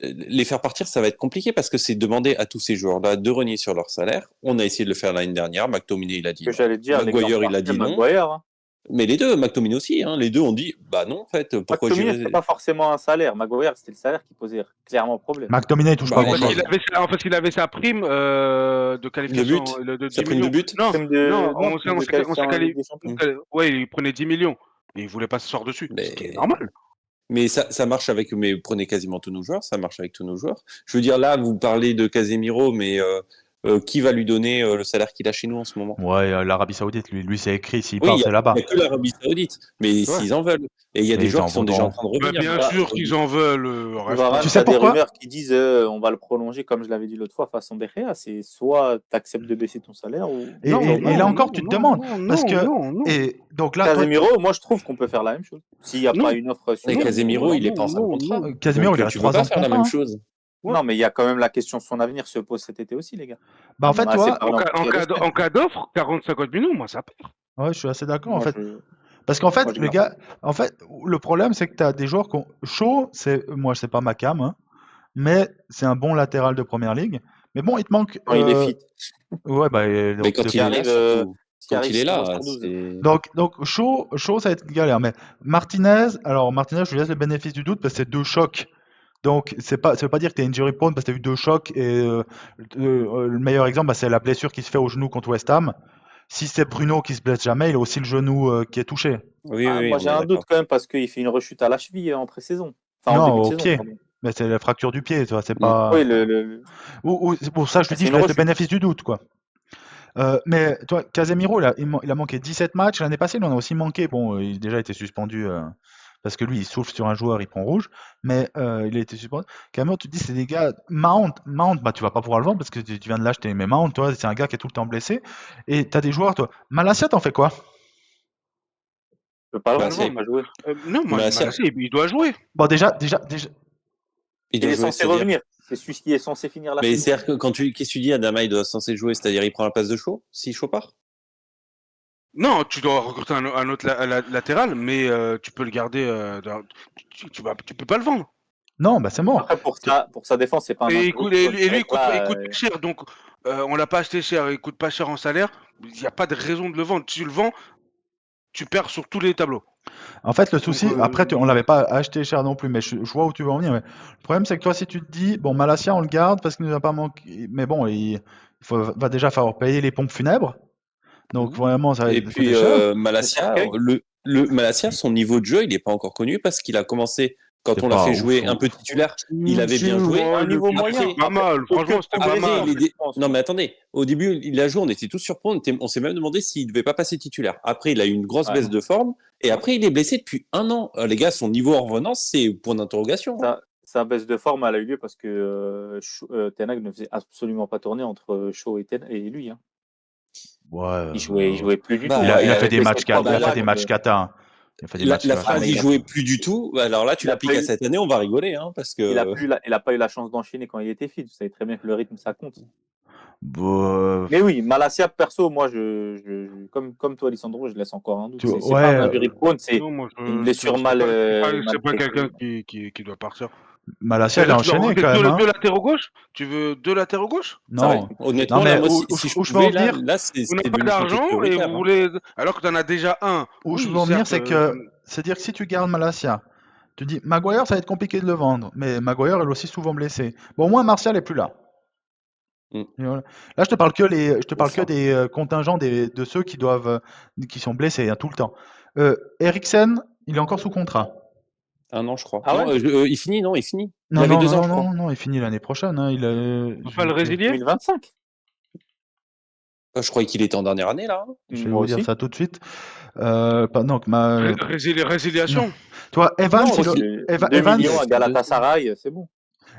Les faire partir, ça va être compliqué parce que c'est demander à tous ces joueurs-là de renier sur leur salaire. On a essayé de le faire l'année dernière. McTominay, il a dit Que non. j'allais te dire, Maguire, il a dit non. Maguire, hein. Mais les deux, McTominay aussi, hein, les deux ont dit bah non, en fait, pourquoi McTominay, j'irais. c'était pas forcément un salaire. Maguire, c'était le salaire qui posait clairement problème. McTominay, il touche Bah, pas en grand-chose. Il avait sa prime de qualification de Sa 10 prime de millions. but. Non, Prime de- non, non, on prime de s'est qualification en Ligue des Champions. Ouais, il prenait 10 millions. Et il voulait pas s'asseoir dessus. Mais- Ce qui est normal. Mais ça marche avec, mais prenez quasiment tous nos joueurs, ça marche avec tous nos joueurs. Je veux dire, là, vous parlez de Casemiro, mais qui va lui donner le salaire qu'il a chez nous en ce moment? Ouais, l'Arabie Saoudite, lui c'est écrit, s'il Oui, part, il c'est là-bas. n'y a que l'Arabie Saoudite, mais s'ils en veulent. Et il y a Mais des ils joueurs en qui sont déjà en voudront. train de Bah, revenir. bien sûr qu'ils en veulent. Varane, Tu sais t'as des pourquoi rumeurs qui disent on va le prolonger, comme je l'avais dit l'autre fois, façon De Gea. C'est soit tu acceptes de baisser ton salaire ou. Et là encore, tu te demandes. Parce que. Et donc là, toi, Casemiro, moi je trouve qu'on peut faire la même chose. S'il n'y a Non. pas une offre sur. Et Non, Casemiro, il est non, pas en fin de non, contrat. non. Casemiro, Donc, il reste tu peux 3 pas ans de faire la contrat. même hein. chose. Non, mais il y a quand même la question de son avenir se pose cet été aussi, les gars. Bah en On fait, a assez toi, parlé En cas d'offre, 40-50 millions, moi, ça part. ouais, je suis assez d'accord en Moi, fait. je- Parce qu'en fait, Moi, je le garde. gars, en fait, le problème, c'est que tu as des joueurs qui ont chaud, moi, c'est pas ma cam, hein, mais c'est un bon latéral de première ligue. Mais bon, il te manque. Quand il est fit. Ouais, bah, Mais donc, quand depuis- il est là, arrive, surtout. s'il Quand arrive il est 6 mois là, sur 12. c'est. donc chaud, ça va être galère. Mais Martinez, je lui laisse le bénéfice du doute parce que c'est 2 chocs Donc, ça veut pas dire que tu es injury prone parce que tu as eu 2 chocs. Et le meilleur exemple, bah, c'est la blessure qui se fait au genou contre West Ham. Si c'est Bruno qui se blesse jamais, il a aussi le genou qui est touché. Oui, Ah, oui, moi, on j'ai est un d'accord. doute quand même parce qu'il fait une rechute à la cheville en pré-saison. Enfin, en Non, début de au saison, pied. pardon. Mais c'est la fracture du pied, tu vois. C'est Mm. pas. Oui, C'est pour ça que je lui c'est dis, je une laisse le rechute. bénéfice du doute, quoi. Mais toi, Casemiro, il a manqué 17 matchs. L'année passée, il en a aussi manqué. Bon, il a déjà été suspendu parce que lui, il souffle sur un joueur, il prend rouge. Mais il a été suspendu. Casemiro, tu te dis, c'est des gars. Mount, bah, tu vas pas pouvoir le vendre parce que tu viens de l'acheter. Mais Mount, toi, c'est un gars qui est tout le temps blessé. Et tu as des joueurs, toi. Malacia, t'en fais quoi? Je peux pas le Bah, vendre, il c'est- va pas jouer. Non, moi, Malacia, Malacia, il doit jouer. Bon, déjà, il Il doit est jouer, censé c'est-à-dire. revenir. C'est celui qui est censé finir la Mais saison. c'est-à-dire que qu'est-ce que tu dis, Adama, il doit censé jouer, c'est-à-dire il prend la place de Shaw, si Shaw part? Non, tu dois recruter un autre latéral, mais tu peux le garder. Tu peux pas le vendre. non, bah, c'est mort. Après, pour sa défense, c'est pas un Et, injury écoute, prone. lui, C'est vrai il que coûte, là, il coûte pas cher, donc on l'a pas acheté cher, il coûte pas cher en salaire. Il n'y a pas de raison de le vendre. Si tu le vends, tu perds sur tous les tableaux. En fait, le Donc, souci, après, on l'avait pas acheté cher non plus, mais je vois où tu veux en venir. Mais le problème, c'est que toi, si tu te dis, bon, Malacia, on le garde parce qu'il nous a pas manqué, mais bon, va déjà falloir payer les pompes funèbres. Donc, vraiment, ça va Et coûter puis cher. Malacia, cercueil. le Malacia, son niveau de jeu, il n'est pas encore connu parce qu'il a commencé, quand C'est on l'a pas fait ouf, jouer un ouf. peu titulaire, il avait Si, bien joué. ouais, un niveau le moyen. c'était pas Après, mal. Franchement, c'était pas Après, mal. progression, je pense. non, mais attendez, au début, il a joué, on était tous surpris, on s'est même demandé s'il ne devait pas passer titulaire. Après, il a eu une grosse Ouais. baisse de forme, et après, il est blessé depuis 1 an. Les gars, son niveau en revenance, c'est point d'interrogation. Hein. Sa baisse de forme, elle a eu lieu parce que Ten Hag ne faisait absolument pas tourner entre Shaw et lui. Hein. Ouais, Il jouait plus du bah, tout. il a fait Avec des ses matchs, trois il a gros fait des matchs cata. Hein. Il a fait des matchs La vachement phrase, il cata. jouait plus du tout. Alors là, tu Il a l'appliques pas à eu- cette année, on va rigoler, hein, parce Il que. a pas eu la chance d'enchaîner quand il était fit. Vous savez très bien que le rythme, ça compte. Bon, Mais oui, Malacia, perso, moi, comme toi, Alessandro, je laisse encore un doute. C'est pas un injury prone, c'est Non, moi, une blessure mal c'est pas traitée. quelqu'un qui doit partir. Malacia, il a C'est-à-dire que tu dois enchaîné recruter quand même. Hein. deux latéraux gauche. Tu veux 2 latéraux gauche? Ça va être Non, compliqué. non, Honnêtement, là, mais moi, où si je je veux en pouvais, là, venir, c'est Vous n'avez pas devenu le chantier d'argent et prioritaire. vous Hein. voulez. Alors que tu en as déjà un. où je Oui, veux en venir, certes. c'est-à-dire que si tu gardes Malacia, tu dis Maguire, ça va être compliqué de le vendre, mais Maguire est aussi souvent blessé. Bon, au moins Martial est plus là. Mm. Et voilà. Là, je te parle que ça. des contingents de ceux qui sont blessés hein, tout le temps. Eriksen, il est encore sous contrat. 1 an, je crois. Ah non, ouais il finit, non, il finit. Non, il avait non, 2 ans, non, je crois. non, il finit l'année prochaine. Hein, On peut pas le résilier? 2025. Je croyais qu'il était en dernière année, là. Hein. Je vais Moi vous dire aussi. ça tout de suite. Donc, Résiliation? toi, Evans, Non, il- aussi, Eva- 2 Evans, millions à Galatasaray, c'est bon.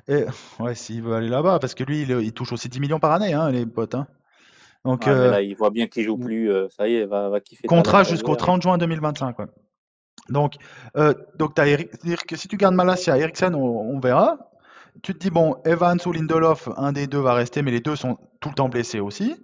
ouais, s'il veut aller là-bas, parce que lui, il touche aussi 10 millions par année, hein, les potes. Hein. Donc, Ouais, mais là, il voit bien qu'il joue plus. Ça y est, va kiffer contrat Thalès jusqu'au ailleurs. 30 juin 2025. Ouais. Donc c'est-à-dire que si tu gardes Malacia, Eriksen, on verra. Tu te dis, bon, Evans ou Lindelof, un des deux va rester, mais les deux sont tout le temps blessés aussi.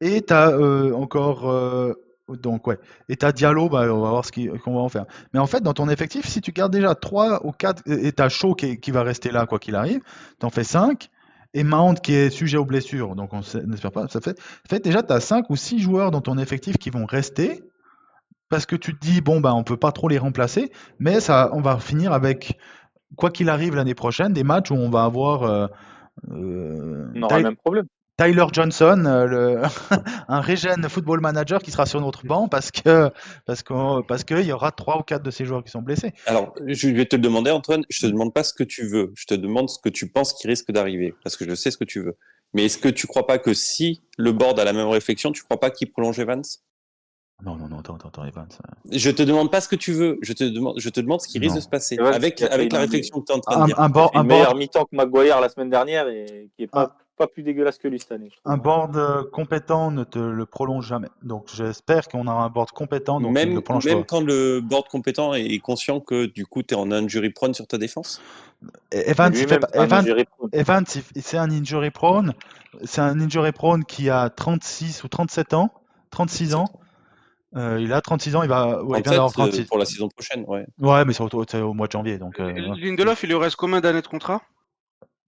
Et tu as encore. Donc, ouais. Et tu as Diallo, bah, on va voir qu'on va en faire. Mais en fait, dans ton effectif, si tu gardes déjà 3 ou 4, et tu as Shaw qui va rester là, quoi qu'il arrive, tu en fais 5. Et Mount qui est sujet aux blessures, donc on n'espère pas. Ça fait déjà, tu as 5 ou 6 joueurs dans ton effectif qui vont rester parce que tu te dis, bon, bah, on peut pas trop les remplacer, mais on va finir avec, quoi qu'il arrive l'année prochaine, des matchs où on va avoir On aura le même problème. Tyler Johnson, un régène football manager qui sera sur notre banc parce qu'il y aura 3 ou 4 de ces joueurs qui sont blessés. Alors, je vais te le demander, Antoine. Je te demande pas ce que tu veux. Je te demande ce que tu penses qui risque d'arriver. Parce que je sais ce que tu veux. Mais est-ce que tu crois pas que si le board a la même réflexion, tu crois pas qu'il prolonge Evans? Non, attends, Evans. Je te demande pas ce que tu veux. Je te demande ce qui risque Non. de se passer. Evans, Avec qui a fait la une- réflexion que tu es en train de dire. Un Il a fait une meilleure board, mi-temps que Maguire la semaine dernière et qui est pas plus dégueulasse que lui cette année. Je trouve. un board compétent ne te le prolonge jamais. Donc j'espère qu'on aura un board compétent, donc il ne le prolonge Même pas. quand le board compétent est conscient que du coup tu es en injury prone sur ta défense. Evans, Lui-même, c'est un injury prone. Evans, c'est un injury prone. C'est un injury prone qui a 36 ou 37 ans. 36 ans. Il a 36 ans, il vient 37 d'avoir 36. pour la saison prochaine, ouais. Ouais, mais c'est au mois de janvier. Donc, ouais. Lindelof, il lui reste combien d'années de contrat?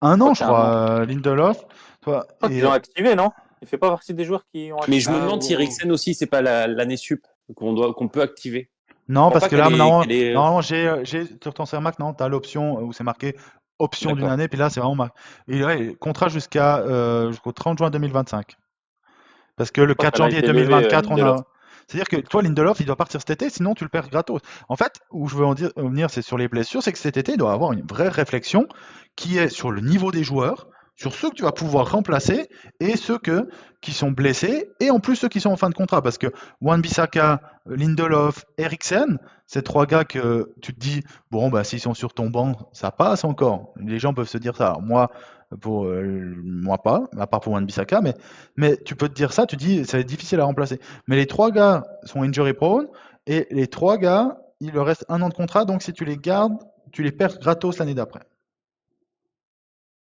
1 an, je c'est un crois, Lindelof. Toi, Je crois qu'ils l'ont activé, non? Il fait pas partie des joueurs qui ont activé. Mais je me demande si Eriksen aussi, c'est pas l'année sup qu'on peut activer. Non, crois parce pas que là, qu'elle est. normalement j'ai sur ton Cermac, non, tu as l'option où c'est marqué option d'une D'accord. année, puis là, c'est vraiment marqué. Contrat jusqu'au 30 juin 2025. Parce que le Je crois 4 qu'elle a janvier été levée, 2024, on Lindelof. a. C'est-à-dire que toi, Lindelof, il doit partir cet été, sinon tu le perds gratos. En fait, où je veux en venir, c'est sur les blessures, c'est que cet été, il doit y avoir une vraie réflexion qui est sur le niveau des joueurs, sur ceux que tu vas pouvoir remplacer et qui sont blessés, et en plus ceux qui sont en fin de contrat. Parce que Wan-Bissaka, Lindelof, Eriksen, ces trois gars que tu te dis, bon, bah, s'ils sont sur ton banc, ça passe encore. Les gens peuvent se dire ça. Alors, moi pas, à part pour Wan-Bissaka, mais tu peux te dire ça, tu dis, ça va être difficile à remplacer. Mais les trois gars sont injury prone, et les trois gars, il leur reste 1 an de contrat, donc si tu les gardes, tu les perds gratos l'année d'après.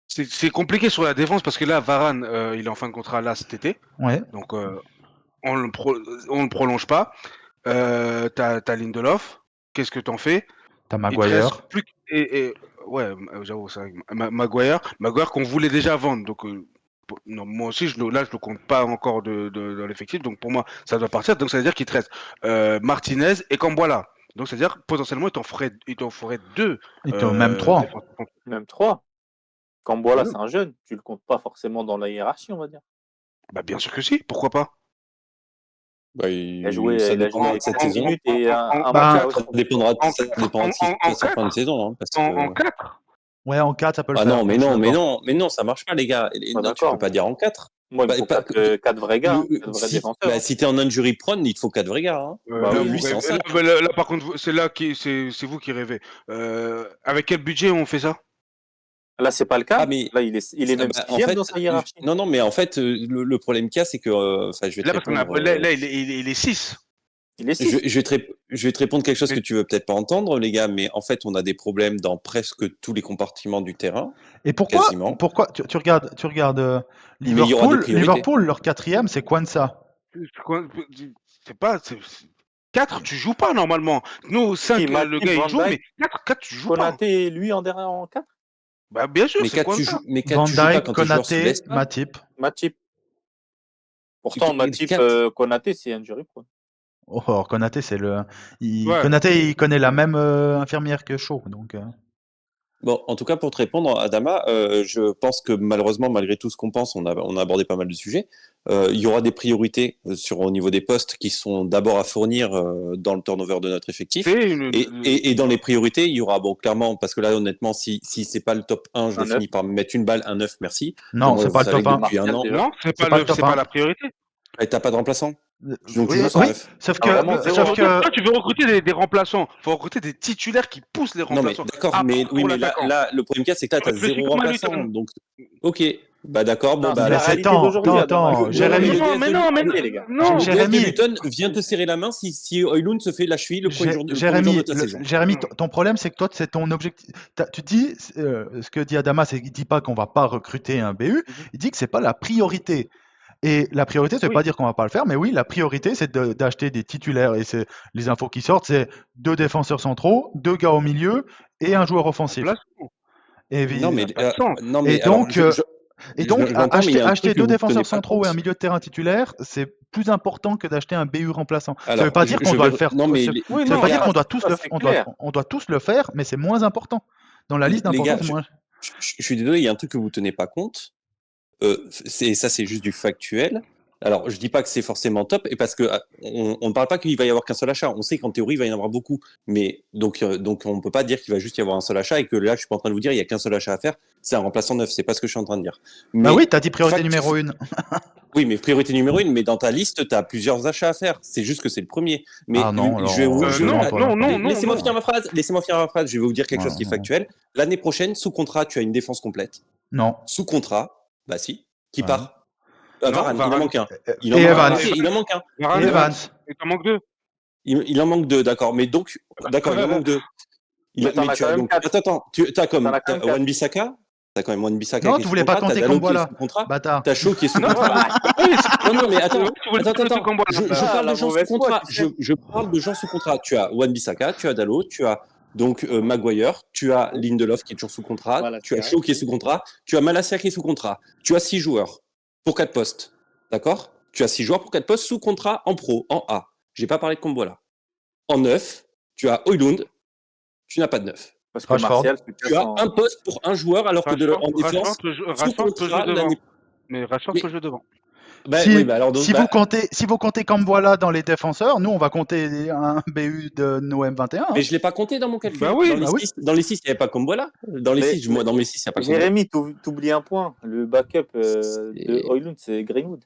C'est compliqué sur la défense parce que là, Varane, il est en fin de contrat là cet été. Ouais, Donc, on le prolonge pas. T'as Lindelof. Qu'est-ce que t'en fais? t'as Il te reste Maguire. plus que- ouais, j'avoue, c'est vrai que Maguire qu'on voulait déjà vendre. Donc, non, moi aussi, je le compte pas encore dans l'effectif. Donc, pour moi, ça doit partir. Donc, ça veut dire qu'il te reste Martinez et Camboila. Donc, ça veut dire potentiellement, il t'en ferait deux Même 3. défenseurs. Même 3. Camboila, Ouais. c'est un jeune. Tu le comptes pas forcément dans la hiérarchie, on va dire. Bah, bien sûr que si. Pourquoi pas? Bah, Il a joué, ça il a dépendra joué de cette 15 saison. minutes et un Bah, match à Ça Oxford. dépendra, En, ça dépendra de sa fin de saison. Hein, parce en que... 4. Ouais, en 4, ça peut le Ah faire. non, mais Je suis non, mais d'accord. non, mais non, ça marche pas, les gars. Pas Non, tu peux d'accord. pas dire en 4. Moi, il me Bah, faut pas- 4 vrais gars, 4 vrais défenseurs. Bah, si t'es en injury prone, il te faut 4 vrais gars. Hein. Bah Là, oui. Lui, c'est en 5. là, par contre, c'est vous qui rêvez. Avec quel budget on fait ça? Là, c'est pas le cas. Ah, mais Là, il est même bah, en sixième fait, dans sa hiérarchie. non, mais en fait, le problème qu'il y a, c'est que, je vais te Là, parce qu'on a, répondre. là, il est 6. Il est Je, 6. je vais te répondre quelque chose Mais- que tu veux peut-être pas entendre, les gars, mais en fait, on a des problèmes dans presque tous les compartiments du terrain, Et pourquoi, quasiment. tu regardes Mais il y aura des Liverpool, priorités. leur quatrième, c'est Kwanzaa. C'est pas. 4, tu joues pas normalement. Nous, 5, Qui, le Matip, gars, il Van joue, Dijk, mais 4, tu joues pas. Konaté, lui, en dernier en 4. Bah, bien sûr, Mais c'est 4, quoi tu ça? joues, mais 4, Van tu joues pas Dijk, quand tes joueurs se Konaté, blessent pas. Matip. Matip. Pourtant, Matip, 4. Konaté, c'est injury prone. Oh, alors, Konaté, Ouais. Konaté, il connaît la même infirmière que Shaw, donc. Bon, en tout cas, pour te répondre, Adama, je pense que malheureusement, malgré tout ce qu'on pense, on a abordé pas mal de sujets. Il y aura des priorités au niveau des postes qui sont d'abord à fournir dans le turnover de notre effectif. Et dans les priorités, il y aura, bon, clairement, parce que là, honnêtement, si c'est pas le top 1, je Un le finis par me mettre une balle, un 9, merci. Non, Bon, c'est vous pas le savez top que 1. depuis un an, Déjà. Non, C'est pas le top c'est pas 1. la priorité. et t'as pas de remplaçant. Donc tu Oui, joues sans oui, 9. sauf Ah, vraiment, que, zéro, sauf hein. que, Toi, tu veux recruter des remplaçants. Faut recruter des titulaires qui poussent les Non, mais remplaçants. d'accord, À mais part oui, pour mais l'attaquant. là, le premier cas, c'est que là, t'as Je suis zéro comme à remplaçant. Luton. Donc, ok, bah d'accord, bon, Non, bah c'est mais la alors. réalité d'aujourd'hui, Adama. attends, Non, Jérémy, mais le DS de Luton, Arrêtez, les gars. non. le DS de Jérémy, Luton vient te serrer la main si Højlund se fait la cheville le premier jour de ta saison. Jérémy, ton problème, c'est que toi, c'est ton objectif. Tu dis, ce que dit Adama, c'est qu'il dit pas qu'on va pas recruter un BU, il dit que c'est pas la priorité. Et la priorité, ça veut Oui. pas dire qu'on va pas le faire, mais oui, la priorité, c'est d'acheter des titulaires. Et c'est les infos qui sortent, c'est 2 défenseurs centraux, 2 gars au milieu et un joueur offensif. Remplaçant. Et, Non, mais, pas de sens. non, et mais alors, donc, j'entends, mais il y a un acheter truc que 2 vous tenez défenseurs pas centraux et un compte. milieu de terrain titulaire, c'est plus important que d'acheter un BU remplaçant. Ça veut Alors, pas dire qu'on doit le faire. non, mais Oui, Ça veut non, pas dire ça, qu'on doit tous ça, le, c'est clair. on doit tous le faire, mais c'est moins important. Dans la liste les gars, d'importance, c'est moins. je suis désolé, il y a un truc que vous tenez pas compte. Ça, c'est juste du factuel. Alors, je dis pas que c'est forcément top, et parce que on ne parle pas qu'il va y avoir qu'un seul achat. On sait qu'en théorie, il va y en avoir beaucoup, mais donc on peut pas dire qu'il va juste y avoir un seul achat et que là, je suis pas en train de vous dire il y a qu'un seul achat à faire. C'est un remplaçant neuf. C'est pas ce que je suis en train de dire. Bah Mais oui, t'as dit priorité numéro 1. oui, mais priorité numéro 1. Mais dans ta liste, tu as plusieurs achats à faire. C'est juste que c'est le premier. Mais Ah non, je vais vous. alors, Laissez-moi finir ma phrase. Laissez-moi finir ma phrase. Je vais vous dire quelque chose qui est Non. factuel. L'année prochaine, sous contrat, tu as une défense complète. Non. Sous contrat, bah si. Qui Ouais. part Non, Varane, il en Varane. manque un. Et Il en Evans. manque un. Il en manque un. Varane, Et Evans. Il t'en manque 2. Il en manque 2, d'accord. Mais donc, d'accord, il en manque 2. Mais t'en as tu as quand même donc. 4. Attends, tu as T'en comme as quand même 4. Wan-Bissaka. T'as quand même Wan-Bissaka Non, qui est tu sous voulais pas contrat. T'as compter Dalot qui est Camboila. sous contrat. Bâtard. T'as Shaw qui est sous Non, contrat. Non, mais attends. Je parle la de gens sous mauvaise foi, contrat. tu sais. Je parle de gens sous contrat. Tu as Wan-Bissaka, tu as Dalot, tu as donc Maguire, tu as Lindelof qui est toujours sous contrat, Voilà, tu as c'est Shaw qui est sous contrat, tu as Malacia qui est sous contrat. Tu as 6 joueurs pour 4 postes. D'accord? Tu as 6 joueurs pour 4 postes sous contrat en pro, en A. J'ai pas parlé de Camboila. En 9, tu as Højlund, tu n'as pas de neuf. Parce que Rashford. Martial, Tu as un poste pour un joueur, alors que en défense, sous Rashford peut jouer contrat, devant. l'année. Mais Rashford Mais- peut jouer devant. Bah, Si, oui, bah alors donc, si bah, vous comptez Camboila dans les défenseurs, nous on va compter un BU de nos M21. Hein. mais je l'ai pas compté dans mon calcul. Bah oui. Dans les 6, il n'y avait pas Kombola. Dans les 6, moi, dans mes 6, il n'y a pas Kombola. Jérémy, t'oublies un point. Le backup de C'est- Højlund, c'est Greenwood.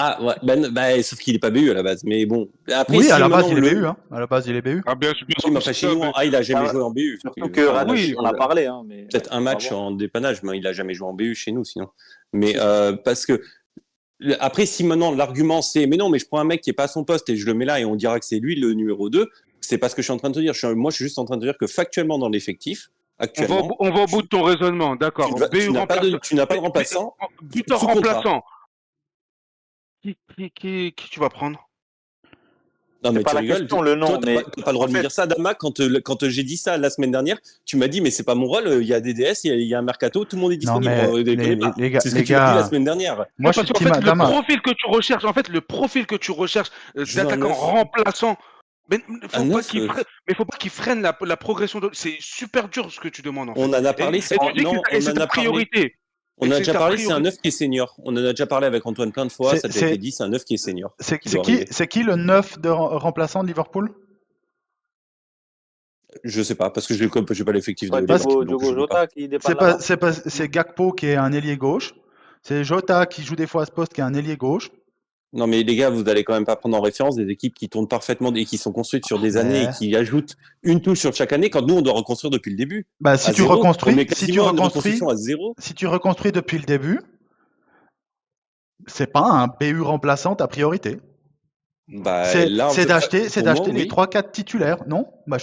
Ah, ouais, sauf qu'il n'est pas BU à la base. Mais bon. Après, Oui, si à la base maintenant il est BU. Hein. À la base il est BU. Ah, bien sûr. Oui, mais enfin, chez nous, il n'a jamais Ah, joué en BU. Surtout que Enfin, Radic, oui, on a parlé. Hein, mais peut-être un match avant. en dépannage, mais il n'a jamais joué en BU chez nous, sinon. Mais parce que après, si maintenant l'argument c'est mais non, mais je prends un mec qui n'est pas à son poste et je le mets là et on dira que c'est lui le numéro 2, c'est pas ce que je suis en train de te dire. Moi, je suis juste en train de te dire que factuellement, dans l'effectif, actuellement, On va au bout de ton raisonnement, d'accord. tu n'as pas de remplaçant. Buteur sous contrat. remplaçant. Qui tu vas prendre? Non, C'est mais pas tu la rigoles. question, le nom, Toi, mais t'as pas le droit de me dire ça, Dama. Quand j'ai dit ça la semaine dernière, tu m'as dit, mais c'est pas mon rôle. Il y a DDS, il y a un mercato, tout le monde est Non disponible. mais Déconnez pas. les gars, C'est ce que tu m'as dit la semaine dernière. moi je Parce suis qu'en team fait, Dama. le profil que tu recherches Je veux un d'attaquant neuf. remplaçant, mais Un neuf, faut pas qu'il freine la progression. C'est super dur ce que tu demandes en fait. On en a parlé. Et tu dis que c'est ta priorité. On a c'est déjà ta parlé, c'est un priorité. neuf qui est senior. On en a déjà parlé avec Antoine plein de fois, ça a déjà C'est- été dit, c'est un neuf qui est senior. C'est doit arriver. c'est qui le 9 de remplaçant de Liverpool? Je sais pas, parce que je n'ai pas l'effectif de ouais, Liverpool, donc Diogo je sais pas. Jota qui dépanne là-bas. C'est Gakpo qui est un ailier gauche. C'est Jota qui joue des fois à ce poste qui est un ailier gauche. Non, mais les gars, vous allez quand même pas prendre en référence des équipes qui tournent parfaitement et qui sont construites sur des années et Mais- qui ajoutent une touche sur chaque année, quand nous, on doit reconstruire depuis le début. Bah, si À tu zéro. On met reconstruis, si tu quasiment une reconstruis, reconstruction à zéro. si tu reconstruis depuis le début, c'est pas un BU remplaçant ta priorité. Bah, C'est là, d'acheter pour moi, les oui. 3-4 titulaires, non? Bah,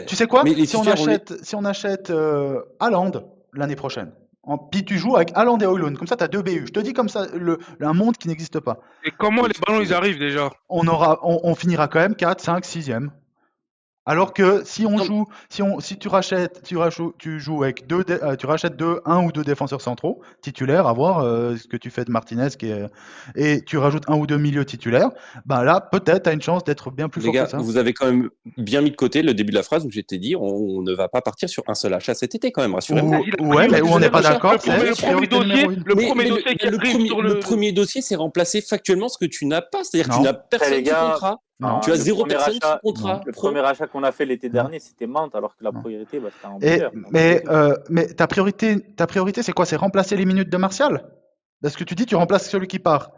Tu sais quoi? mais les Si on titulaires, achète Haaland l'année prochaine, puis tu joues avec Haaland et Højlund, comme ça tu as deux BU. Je te dis comme ça, un monde qui n'existe pas. Et comment les ballons ils arrivent déjà? On finira quand même 4, 5, 6e. Alors que si on Non. joue, si tu rachètes, tu joues avec tu rachètes un ou deux défenseurs centraux titulaires, à voir ce que tu fais de Martinez, et tu rajoutes un ou deux milieux titulaires, bah là peut-être tu as une chance d'être bien plus les fort gars, que ça. vous avez quand même bien mis de côté le début de la phrase où j'étais dit on ne va pas partir sur un seul achat cet été quand même, rassurez-moi. Ouais, mais où on n'est pas d'accord, c'est Le premier priorité numéro dossier, une. le premier dossier qui arrive sur le premier dossier, c'est remplacer factuellement ce que tu n'as pas. C'est-à-dire que tu Non. n'as personne les gars, sous contrat. Non. Tu as le zéro premier personne achat- sous contrat. Le pro. premier achat qu'on a fait l'été Non. dernier, c'était Mount, alors que la Non. priorité, c'était un Et, buteur. mais ta priorité, c'est quoi? C'est remplacer les minutes de Martial? Parce que tu dis tu remplaces celui qui part.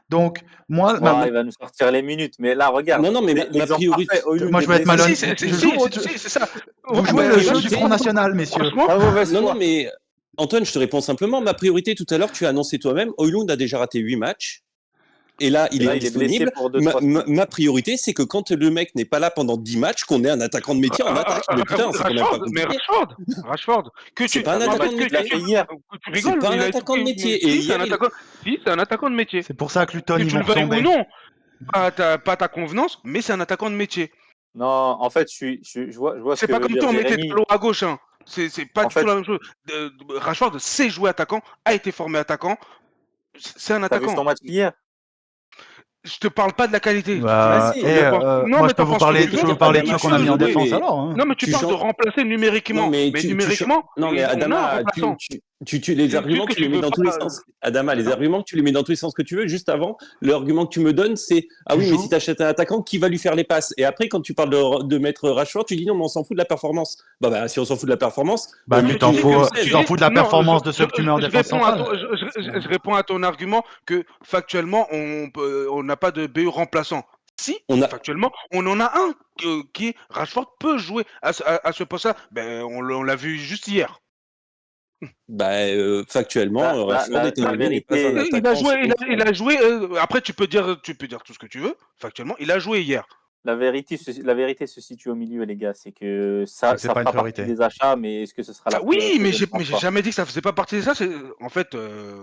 Donc moi, il va nous sortir les minutes. Mais là, regarde. Non, mais ma l'exemple priorité- parfait, Højlund Moi, je vais être est blessé. malhonnête. C'est ça. vous jouez le jeu du Front National, messieurs. Franchement, Pas mauvaise Non, foi. mais Antoine, je te réponds simplement. Ma priorité, tout à l'heure, tu as annoncé toi-même, Højlund a déjà raté 8 matchs. Et là, il est blessé disponible. pour 2-3 semaines. Ma priorité, c'est que quand le mec n'est pas là pendant 10 matchs, qu'on ait un attaquant de métier en attaque. Mais putain, c'est quand même pas compliqué. Rashford, C'est pas un attaquant de Tu l'as métier. fait hier. Tu rigoles, C'est pas un il a attaquant de été- métier. Et Si, c'est un hier, attaquant de métier. C'est pour ça que Luton, Que ils tu vont le veuilles retomber. ou non, pas ta convenance, mais c'est un attaquant de métier. Non, en fait, je vois ce C'est que pas veut comme dire toi, on mettait Jérémy. Talon à gauche. Hein. C'est pas En du fait- tout la même chose. Rashford sait jouer attaquant, a été formé attaquant. C'est un T'as vu son attaquant. match hier? Je te parle pas de la qualité. Bah, si, et, Non, moi, mais je peux t'en vous penses parler, ce que tu je peux veux. vous parler de Adama, ceux qu'on a mis en je suis défense désolé, alors. Hein. Non, mais tu Tu parles de chantes- remplacer numériquement. Non, mais mais numériquement, non, mais on a un Adama, remplaçant. les C'est arguments, que tu tu les mets veux dans pas- tous les sens. Adama, les Non. arguments, tu les mets dans tous les sens que tu veux. Juste avant, l'argument que tu me donnes, c'est ah Tu oui, mais joues. si tu achètes un attaquant, qui va lui faire les passes? Et après, quand tu parles de mettre Rashford, tu dis non, mais on s'en fout de la performance. Bah, si on s'en fout de la performance, Bah, mais tu t'en dis fous, que tu c'est- t'en fous de la Non, performance de ceux que tu mets en je défense réponds à centrale. je réponds à ton argument que factuellement, on n'a pas de BU remplaçant. Si, On a- factuellement, on en a un qui, Rashford, peut jouer à ce poste-là. Ben, on l'a vu juste hier. factuellement, Rashford est la élevé, n'est pas un vérité- Il a attaquant. joué, il a joué. Après, tu peux dire tout ce que tu veux. Factuellement, il a joué hier. La vérité se situe au milieu, les gars. C'est que ça C'est pas une fera partie priorité. des achats, mais est-ce que ce sera la Oui, priorité? mais Je j'ai ne pense j'ai pas. jamais dit que ça faisait pas partie de ça. En fait,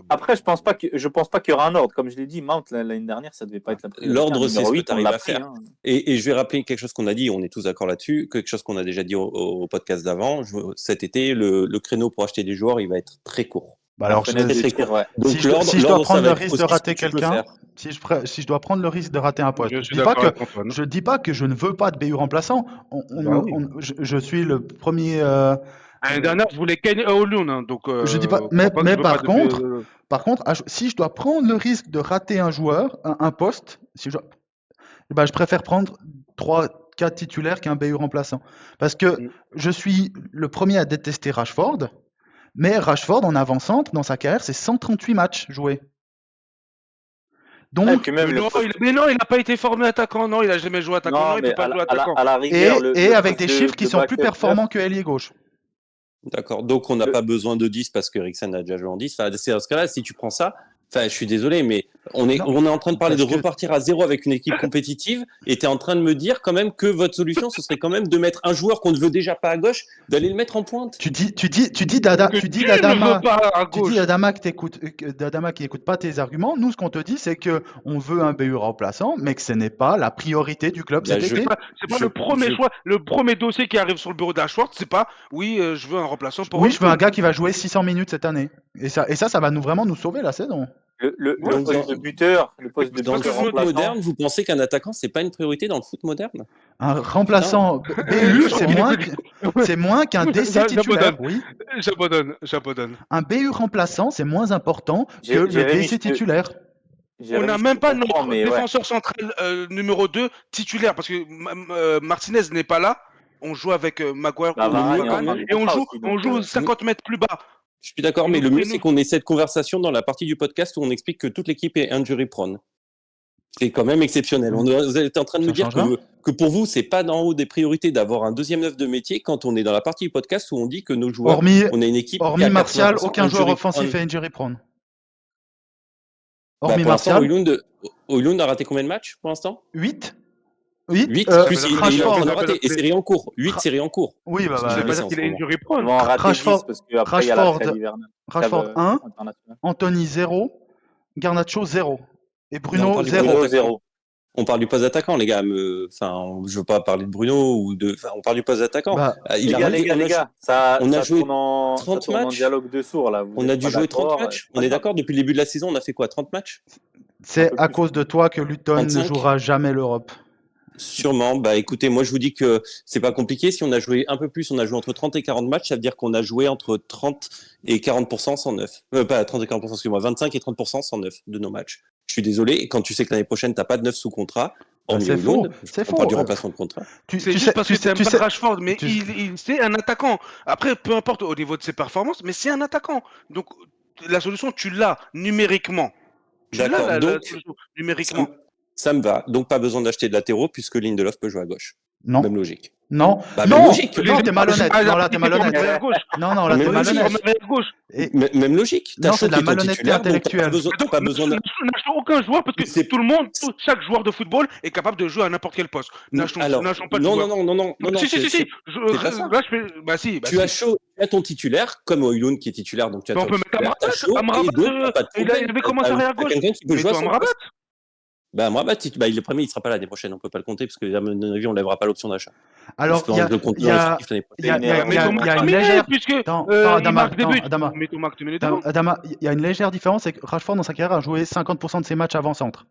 Après, je pense pas qu'il y aura un ordre. Comme je l'ai dit, Mount l'année dernière, ça devait pas être la priorité. L'ordre, Un c'est numéro ce que 8, tu on arrives l'a à pris, faire. hein. Et je vais rappeler quelque chose qu'on a dit, on est tous d'accord là-dessus, quelque chose qu'on a déjà dit au podcast d'avant. Cet été, le créneau pour acheter des joueurs, il va être très court. Bah alors, Très, très court. ouais. Donc, si je dois l'ordre, ça prendre va le être risque de aussi ce rater que tu peux quelqu'un, faire. si je dois prendre le risque de rater un poste, Je suis d'accord avec Antoine. je dis pas que je ne veux pas de BU remplaçant. Bah oui. Je suis le premier. L'année dernière, je voulais Kane Oulun, hein, donc Je dis pas, crois mais, pas que mais je veux par pas de contre, si je dois prendre le risque de rater un joueur, un poste, bah, je préfère prendre 3-4 titulaires qu'un BU remplaçant. Parce que je suis le premier à détester Rashford, mais Rashford en avant-centre, dans sa carrière, c'est 138 matchs joués. Et Donc, puis même mais non, il n'a pas été formé attaquant, non, il a jamais joué attaquant, non, il mais peut pas jouer attaquant. à la rigueur, et avec des poste chiffres qui de sont plus backup performants neuf, que ailier gauche. D'accord. Donc, on n'a pas besoin de 10 parce que Eriksen a déjà joué en 10. Enfin, c'est dans ce cas-là, si tu prends ça, enfin, je suis désolé, mais on est en train de parler de parce que- repartir à zéro avec une équipe compétitive et tu es en train de me dire quand même que votre solution, ce serait quand même de mettre un joueur qu'on ne veut déjà pas à gauche, d'aller le mettre en pointe. Tu dis Ne Adama, veut pas à tu gauche. dis Adama qui écoute pas tes arguments. Nous, ce qu'on te dit, c'est que on veut un BU remplaçant, mais que ce n'est pas la priorité du club Bah, cet été. C'est pas le premier choix, le premier dossier qui arrive sur le bureau d'Ashworth, c'est pas oui, je veux un remplaçant pour Oui, je veux un Oulun. gars qui va jouer 600 minutes cette année. Et ça va vraiment nous sauver la saison. le Donc, poste de buteur, le poste de Dans le buteur foot remplaçant. moderne, vous pensez qu'un attaquant, c'est pas une priorité dans le foot moderne? Un remplaçant BU, c'est moins qu'un DC titulaire. Oui. J'abandonne. Un BU remplaçant, c'est moins important que J'ai- le Jérémy, DC titulaire. On n'a même pas notre mais ouais. défenseur central numéro 2 titulaire parce que Martinez n'est pas là. On joue avec Maguire Bah, Varane, et on joue, aussi, donc, 50 mètres plus bas. Je suis d'accord, mais le mieux, c'est qu'on ait cette conversation dans la partie du podcast où on explique que toute l'équipe est injury prone. C'est quand même exceptionnel. Vous êtes en train de Ça me dire change que pour vous, c'est pas d'en haut des priorités d'avoir un deuxième neuf de métier quand on est dans la partie du podcast où on dit que nos joueurs, on a une équipe. Hormis Martial, 80% aucun joueur injury offensif prone. est injury prone. Bah, Hormis pour l'instant, Martial, Højlund a raté combien de matchs pour l'instant? 8. 8, plus il est en train de rater. Et série en cours. 8 séries en cours. Oui, bah, Ça Ça veut veut dire pas dire qu'il est injury prone. On va en rater Rashford- 10 parce qu'après, il y a la Rashford- trêve hivernale. Rashford Trêve, 1, internationale. Anthony 0, Garnacho 0. Et Non, on Bruno parle du 0. Bruno. 0-0. On parle du poste d'attaquant, les gars. Enfin, je veux pas parler de Bruno ou de. Enfin, on parle du poste d'attaquant. Bah, Il a Les gars, on a ça joué tourne en 30 ça tourne en matchs. dialogue de sourds là. Vous On êtes a dû pas jouer 30 d'accord, matchs. c'est On pas est grave. d'accord, depuis le début de la saison, on a fait quoi? 30 matchs? c'est un peu à plus. cause de toi que Luton ne 35. jouera jamais l'Europe. Sûrement. Bah écoutez, moi je vous dis que c'est pas compliqué. Si on a joué un peu plus, on a joué entre 30 et 40 matchs, ça veut dire qu'on a joué entre 30 et 40% sans neuf. Pas 30 et 40%, excusez-moi, 25 et 30% sans neuf de nos matchs. Je suis désolé. Et quand tu sais que l'année prochaine, t'as pas de neuf sous contrat, hormis c'est faux. Højlund, C'est on faux. parle du remplacement de contrat. C'est juste parce que tu n'aimes pas Rashford, mais tu- c'est un attaquant. Après, peu importe au niveau de ses performances, mais c'est un attaquant. Donc, la solution, tu l'as numériquement. D'accord, la donc, solution numériquement. Ça me va. Donc pas besoin d'acheter de latéraux puisque Lindelof peut jouer à gauche. Non. Même logique. Non. Bah, non. même logique. Non, t'es malhonnête. Non, là, t'es malhonnête. Non, là, Même t'es logique. malhonnête. Même logique. Non, c'est de la malhonnêteté intellectuelle. T'as pas besoin de... N'achetons aucun joueur parce que chaque joueur de football est capable de jouer à n'importe quel poste. N'achetons pas de joueur. Non. Si. Là, tu as chaud à ton titulaire, comme Højlund qui est titulaire, donc tu as on peut mettre Amrabat. Il avait commencé à gauche. quelqu'un qui peut jouer à son Amrabat. poste. Bah, Amrabat, il est premier, il sera pas là l'année prochaine, on peut pas le compter parce que à mon avis, on lèvera pas l'option d'achat. Alors, il y a une légère. Adama, il y a une légère différence, c'est que Rashford dans sa carrière a joué 50% de ses matchs avant-centre.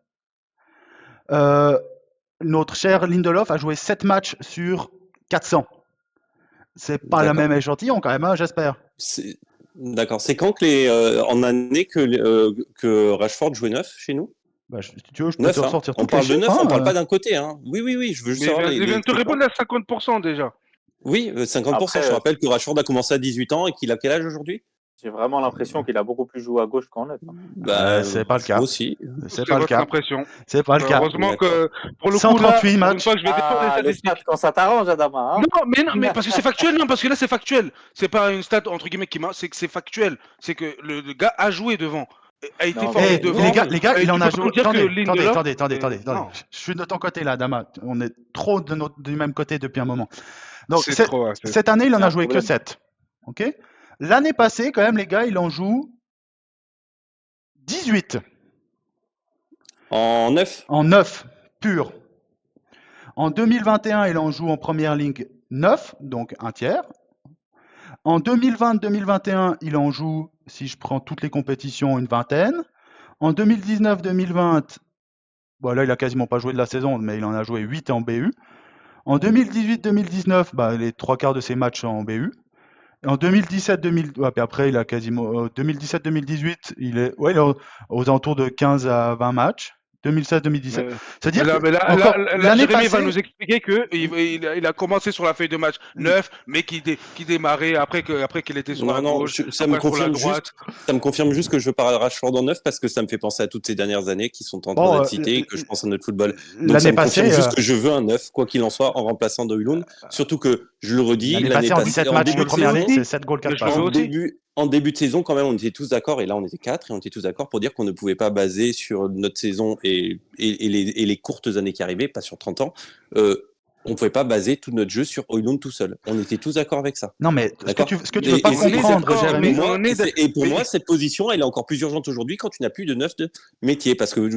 Notre cher Lindelof a joué 7 matchs sur 400. C'est pas la même échantillon quand même, hein, j'espère. D'accord. C'est quand que en année que Rashford jouait 9 chez nous? Bah, si tu veux, je peux te ressortir on parle de 9, on parle pas d'un côté. Hein. Oui, je veux juste savoir. Il vient de te répondre à 50% déjà. Oui, 50%. Après, je rappelle que Rashford a commencé à 18 ans et qu'il a quel âge aujourd'hui? J'ai vraiment l'impression qu'il a beaucoup plus joué à gauche qu'en neuf. Bah, c'est pas le cas. Moi aussi. C'est pas le cas. C'est pas le cas. Heureusement que pour le 138 coup, là, matchs. Fois que je vais défendre les statistiques. Quand ça t'arrange, Adama. Hein non, mais parce que c'est factuel. Non, parce que là, c'est factuel. C'est pas une stat entre guillemets qui m'a. C'est que c'est factuel. C'est que le gars a joué devant. A été formé devant. Les gars, il en a joué. Attendez. Non. Je suis de ton côté là, Adama. On est trop du même côté depuis un moment. Donc, trop, cette année, il en a joué que 7. Ok. L'année passée, quand même, les gars, il en joue 18. En 9. En 9, pur. En 2021, il en joue en première ligne 9, donc un tiers. En 2020-2021, il en joue, si je prends toutes les compétitions, une vingtaine. En 2019-2020, bon, là, il a quasiment pas joué de la saison, mais il en a joué 8 en BU. En 2018-2019, bah, les 3 quarts de ses matchs en BU. Et en 2017-2000, ouais, puis après, il a quasiment 2017-2018, il est aux alentours de 15 à 20 matchs. 2016-2017. Mais, C'est-à-dire que mais là, encore l'année Jérémy va passée, nous expliquer que il a commencé sur la feuille de match 9, mais qui démarrait après qu'il était sur la Non, gauche, ça me après sur la confirme droite. juste que je veux parler de Rashford en neuf parce que ça me fait penser à toutes ces dernières années qui sont en train bon, d'être citées et que je pense à notre football. Donc l'année ça me confirme passée, juste que je veux un neuf, quoi qu'il en soit, en remplaçant de Højlund. Surtout que, je le redis, l'année l'année passée, en passée, 17 en matchs de début de première saison, ligue, c'est 7 goals, 4 Mais je passes. veux hein. aussi. en début de saison, quand même, on était tous d'accord, et là on était 4, et on était tous d'accord pour dire qu'on ne pouvait pas baser sur notre saison et les courtes années qui arrivaient, pas sur 30 ans, on ne pouvait pas baser tout notre jeu sur Højlund tout seul. On était tous d'accord avec ça. Non, mais ce que D'accord. tu veux pas Et c'est- comprendre, d'accord, Jérémy, mais on est d'ac- pour mais- moi, cette position, elle est encore plus urgente aujourd'hui quand tu n'as plus de neuf de métier. Parce que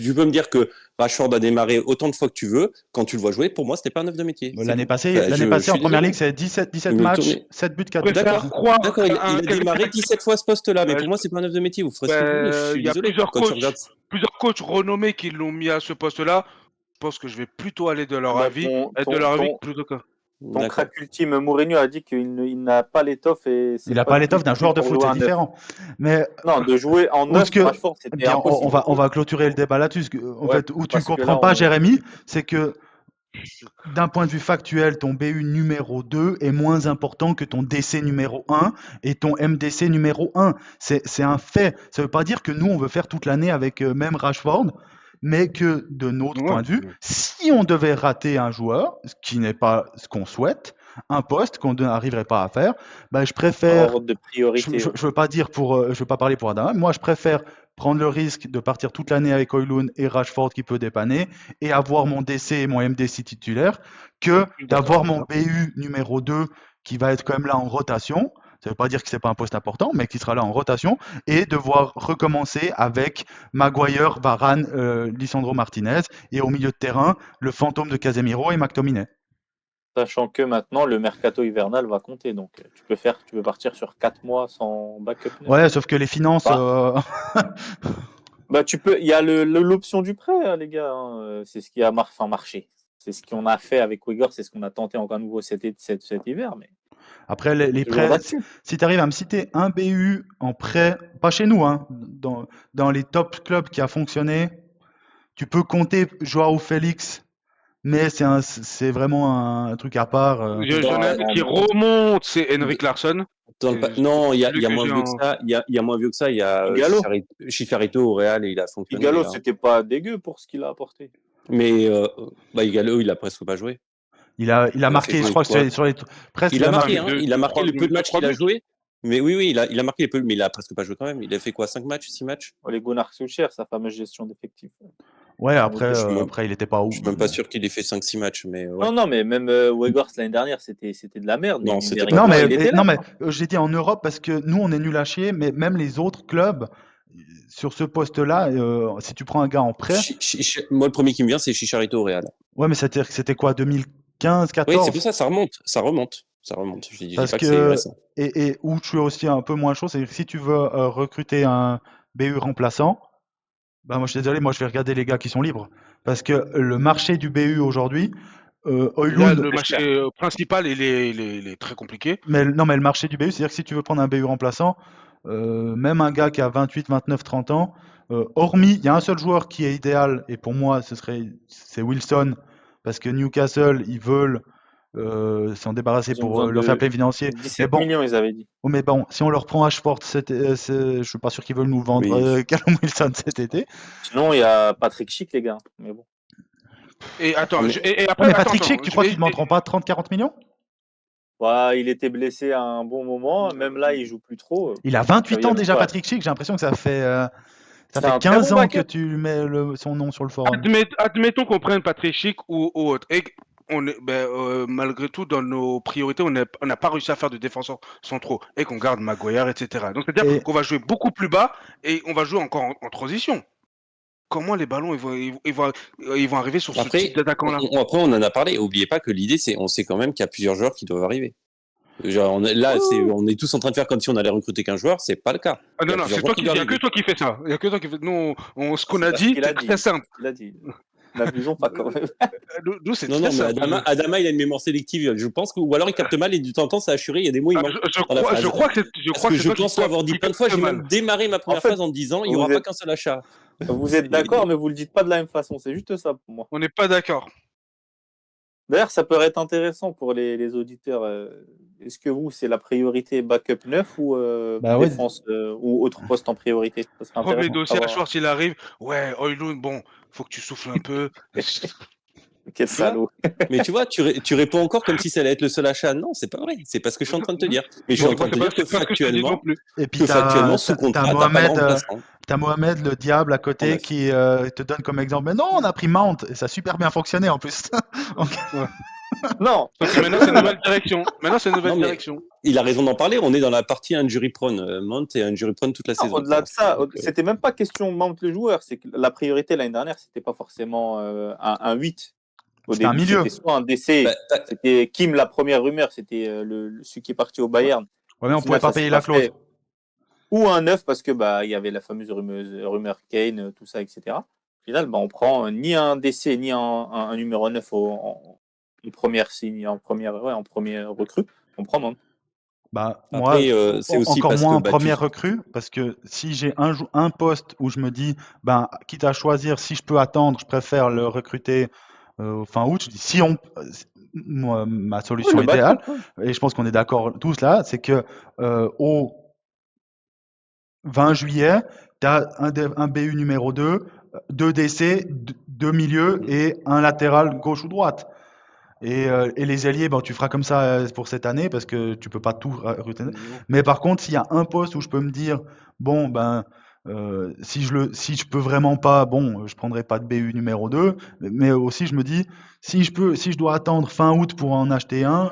tu peux me dire que Rashford a démarré autant de fois que tu veux. Quand tu le vois jouer, pour moi, c'était pas un neuf de métier. C'est l'année tout. passée, Enfin, je en suis première désolé. ligue, c'est 17 Mais matchs, tournez. 7 buts, 4 Je préfère passes. croire D'accord, il a quelqu'un démarré 17 fois ce poste-là, mais Ouais, pour moi, c'est pas un neuf de métier. Vous ferez ce que vous voulez. Je suis il y a désolé. Quand tu regardes. plusieurs coachs renommés qui l'ont mis à ce poste-là. Je pense que je vais plutôt aller de leur Bah, avis, être de leur avis plutôt que. ton D'accord. crack ultime, Mourinho, a dit il n'a pas l'étoffe et c'est Il n'a pas pas du tout l'étoffe d'un joueur de pour foot, jouer c'est un neuf. différent. Mais Non, de jouer en où neuf, ce que, Rashford, c'était bien, impossible. on va clôturer le débat là-dessus. En Ouais, fait, où tu parce que comprends là, pas, on- Jérémy, c'est que d'un point de vue factuel, ton BU numéro 2 est moins important que ton DC numéro 1 et ton MDC numéro 1. C'est un fait. Ça veut pas dire que nous, on veut faire toute l'année avec même Rashford, mais que de notre point de vue, si on devait rater un joueur, ce qui n'est pas ce qu'on souhaite, un poste qu'on n'arriverait pas à faire, bah, je par préfère ordre de priorité. je veux pas dire je veux pas parler pour Adam. Moi, je préfère prendre le risque de partir toute l'année avec Højlund et Rashford qui peut dépanner et avoir mon DC et mon MDC titulaire que d'avoir mon BU numéro 2 qui va être quand même là en rotation. Ça veut pas dire que c'est pas un poste important, mais qui sera là en rotation et devoir recommencer avec Maguire, Varane, Lisandro Martinez et au milieu de terrain le fantôme de Casemiro et McTominay. Sachant que maintenant, le mercato hivernal va compter. Donc, tu peux partir sur 4 mois sans backup neuf. Ouais, sauf que les finances. Bah, il y a l'option du prêt, hein, les gars. Hein. C'est ce qui a marché. C'est ce qu'on a fait avec Uyghur, c'est ce qu'on a tenté encore à nouveau cet hiver. Mais Après, les prêts, si tu arrives à me citer un BU en prêt, pas chez nous, hein, dans les top clubs qui a fonctionné, tu peux compter Joao Félix, mais c'est vraiment un truc à part. Qui remonte, c'est Henrik Larsson. Non, il y a moins vieux que ça. Il y a moins vieux que ça. Il y a Chicharito au Real et il a fonctionné. Igalo, c'était pas dégueu pour ce qu'il a apporté. Mais Igalo, il a presque pas joué. Il a marqué, je crois que sur les presque. Il a marqué le peu de matchs qu'il a joué. Mais oui, il a marqué les peu, mais il a presque pas joué quand même. Il a fait quoi, 5 matchs, 6 matchs? Les Gunnar Solskjaer, sa fameuse gestion d'effectifs. Ouais, après, il était pas où. Je suis même pas sûr qu'il ait fait 5-6 matchs, mais ouais. Non, mais même Weghorst l'année dernière, c'était de la merde. Non, mais j'ai dit en Europe parce que nous, on est nul à chier, mais même les autres clubs sur ce poste-là, si tu prends un gars en prêt. Moi, le premier qui me vient, c'est Chicharito au Real. Ouais, mais c'était quoi, 2015, 14? Oui, c'est pour ça, ça remonte. Je dis pas que c'est récent. Et où tu es aussi un peu moins chaud, c'est que si tu veux recruter un BU remplaçant, bah moi je suis désolé, moi je vais regarder les gars qui sont libres. Parce que le marché du BU aujourd'hui, le marché principal, il est très compliqué. Mais le marché du BU, c'est-à-dire que si tu veux prendre un BU remplaçant, même un gars qui a 28, 29, 30 ans, hormis, il y a un seul joueur qui est idéal, et pour moi c'est Wilson, parce que Newcastle, ils veulent s'en débarrasser pour leur fair play financier. 17 millions, ils avaient dit. Oh, mais bon, si on leur prend Ashford, je suis pas sûr qu'ils veulent nous vendre Callum Wilson cet été. Sinon, il y a Patrick Schick, les gars. Mais bon. Et attends, et après, Patrick Schick, tu crois qu'ils ne demanderont pas 30-40 millions? Ouais, il était blessé à un bon moment. Même là, il joue plus trop. Il a 28 ans déjà, Patrick Schick. J'ai l'impression que ça fait 15 ans que tu mets son nom sur le forum. Admettons qu'on prenne Patrick Schick ou autre. Et malgré tout, dans nos priorités, on n'a pas réussi à faire de défenseurs centraux et qu'on garde Maguire, etc. Donc, c'est-à-dire qu'on va jouer beaucoup plus bas et on va jouer encore en transition. Comment les ballons ils vont arriver sur ce type d'attaquant-là? Après, on en a parlé. N'oubliez pas que l'idée, on sait quand même qu'il y a plusieurs joueurs qui doivent arriver. Genre, on est tous en train de faire comme si on allait recruter qu'un joueur, c'est pas le cas. Ah Il y non, a non, plusieurs c'est joueurs toi qui qui, il gardent y a les que buts. toi qui fais ça. Il y a que toi qui fais. Nous, ce qu'on C'est a pas ce dit, qu'il c'est a très dit. simple. Il a dit. N'abusons pas quand même. Nous, c'est Non, très non, mais simple. Adama, il a une mémoire sélective. Je pense que, ou alors il capte mal et du temps en temps, ça a assuré, il y a des mots, il Ah, manque dans la je phrase. crois que Parce que je toi pense l'avoir dit qui plein de fois, captes j'ai mal. même démarré ma En première fait, phrase en disant, il n'y vous aura pas êtes, qu'un seul achat. vous êtes d'accord, mais vous le dites pas de la même façon. C'est juste ça pour moi. On n'est pas d'accord. D'ailleurs, ça peut être intéressant pour les auditeurs. Est-ce que vous, c'est la priorité backup 9 ou Bah ouais, défense ou autre poste en priorité? Ça serait Premier intéressant de dossier à savoir. Schwartz, il arrive. Ouais, Højlund, bon, faut que tu souffles un peu. Quel Tu vois salaud. Mais tu vois, tu réponds encore comme si ça allait être le seul achat. Non, c'est pas vrai. C'est pas ce que je suis en train de te dire. Mais je suis en train de te dire que C'est pas ce que je te dis non plus. et puis sous contrat, t'as pas de remplaçant. t'as Mohamed le diable à côté Bref. qui te donne comme exemple. Mais non, on a pris Mount et ça a super bien fonctionné en plus. Ouais. Non, Sauf que maintenant, c'est une nouvelle direction. Non, mais il a raison d'en parler. On est dans la partie injury prone. Mount est injury prone toute la saison. au-delà de ça, Donc, c'était même pas question Mount le joueur. C'est que la priorité l'année dernière, c'était pas forcément un 8. Au C'était un début, milieu. c'était soit un DC, bah, c'était Kim, la première rumeur, c'était celui qui est parti au Bayern. Ouais, mais Au on final, pouvait pas ça s'est payer la clause. fait. Ou un 9 parce que il y avait la fameuse rumeur Kane, tout ça, etc. Au final, on prend ni un DC ni un numéro 9 en première signe, en première recrue. On prend Mount. Bah, Après, moi, c'est aussi encore parce moins que en première recrue, parce que si j'ai un poste où je me dis, ben, quitte à choisir, si je peux attendre, je préfère le recruter fin août. Je dis, si on, moi, ma solution le idéale, backup, et je pense qu'on est d'accord tous là, c'est que au 20 juillet, tu as un BU numéro 2, 2 DC, 2 milieux et un latéral gauche ou droite. Et les ailiers, tu feras comme ça pour cette année parce que tu peux pas tout retenir. Mais par contre, s'il y a un poste où je peux me dire, bon, si je peux vraiment pas, bon, je prendrai pas de BU numéro 2. Mais aussi, je me dis, si je dois attendre fin août pour en acheter un,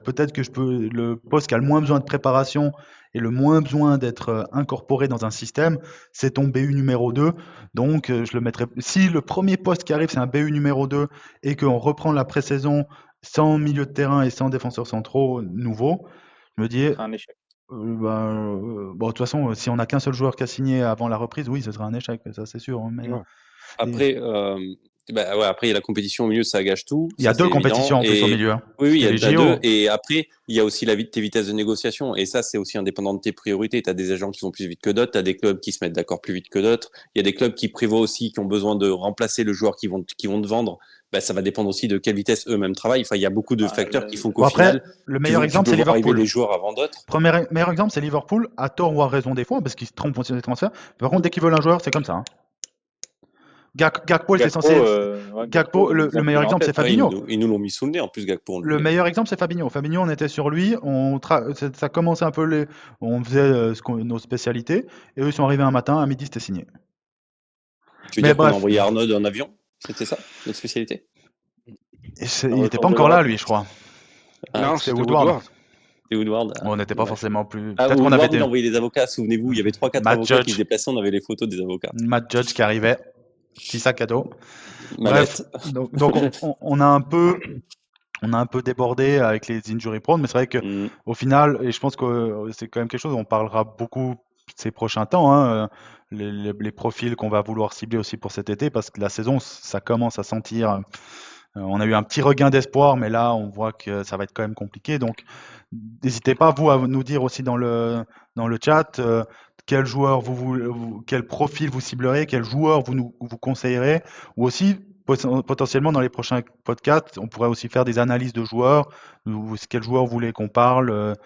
peut-être que le poste qui a le moins besoin de préparation et le moins besoin d'être incorporé dans un système, c'est ton BU numéro 2. Donc, je le mettrai. Si le premier poste qui arrive, c'est un BU numéro 2 et qu'on reprend la pré-saison sans milieu de terrain et sans défenseurs centraux nouveaux, je me dis, c'est un échec. de toute façon, si on n'a qu'un seul joueur qui a signé avant la reprise, oui, ce sera un échec, ça c'est sûr. Mais, Ouais. Après, après, il y a la compétition au milieu, ça gâche tout. il y a ça, deux c'est compétitions en évident. plus au milieu. Oui, il y a les déjà JO. deux. Et après, il y a aussi tes vitesses de négociation. Et ça, c'est aussi indépendant de tes priorités. Tu as des agents qui vont plus vite que d'autres. Tu as des clubs qui se mettent d'accord plus vite que d'autres. Il y a des clubs qui prévoient aussi, qui ont besoin de remplacer le joueur qui vont te vendre. Ça va dépendre aussi de quelle vitesse eux-mêmes travaillent. Enfin, il y a beaucoup de facteurs qui font qu'au final, le meilleur tu exemple, peux c'est voir arriver Liverpool. des joueurs avant d'autres. Meilleur exemple, c'est Liverpool, à tort ou à raison des fois, parce qu'ils se trompent sur les transferts. Par contre, dès qu'ils veulent un joueur, c'est comme ça. Hein. Gakpo, Gakpo, le meilleur exemple, c'est Fabinho. Ils nous l'ont mis sous le nez en plus, Gakpo. Le meilleur exemple, c'est Fabinho. Fabinho, on était sur lui, ça commençait un peu on faisait nos spécialités, et eux ils sont arrivés un matin, à midi, c'était signé. Tu veux dire qu'on a envoyé Arnaud en avion? C'était ça, notre spécialité? Il n'était pas encore là, lui, je crois. Non, c'était Woodward. C'est Woodward. On n'était pas forcément plus. Peut-être qu'on avait il a envoyé des avocats, souvenez-vous, il y avait 3-4 avocats qui se déplaçaient, on avait les photos des avocats. Matt Judge qui arrivait, petit sac à dos. Bref, donc on a un peu débordé avec les injury prone, mais c'est vrai que au final, et je pense que c'est quand même quelque chose, on parlera beaucoup ces prochains temps, hein, les profils qu'on va vouloir cibler aussi pour cet été, parce que la saison, ça commence à sentir. On a eu un petit regain d'espoir, mais là, on voit que ça va être quand même compliqué. Donc, n'hésitez pas, vous, à nous dire aussi dans le chat quel joueur quel profil vous ciblerez, quel joueur vous conseillerez, ou aussi potentiellement dans les prochains podcasts, on pourrait aussi faire des analyses de joueurs, ou quel joueur vous voulez qu'on parle,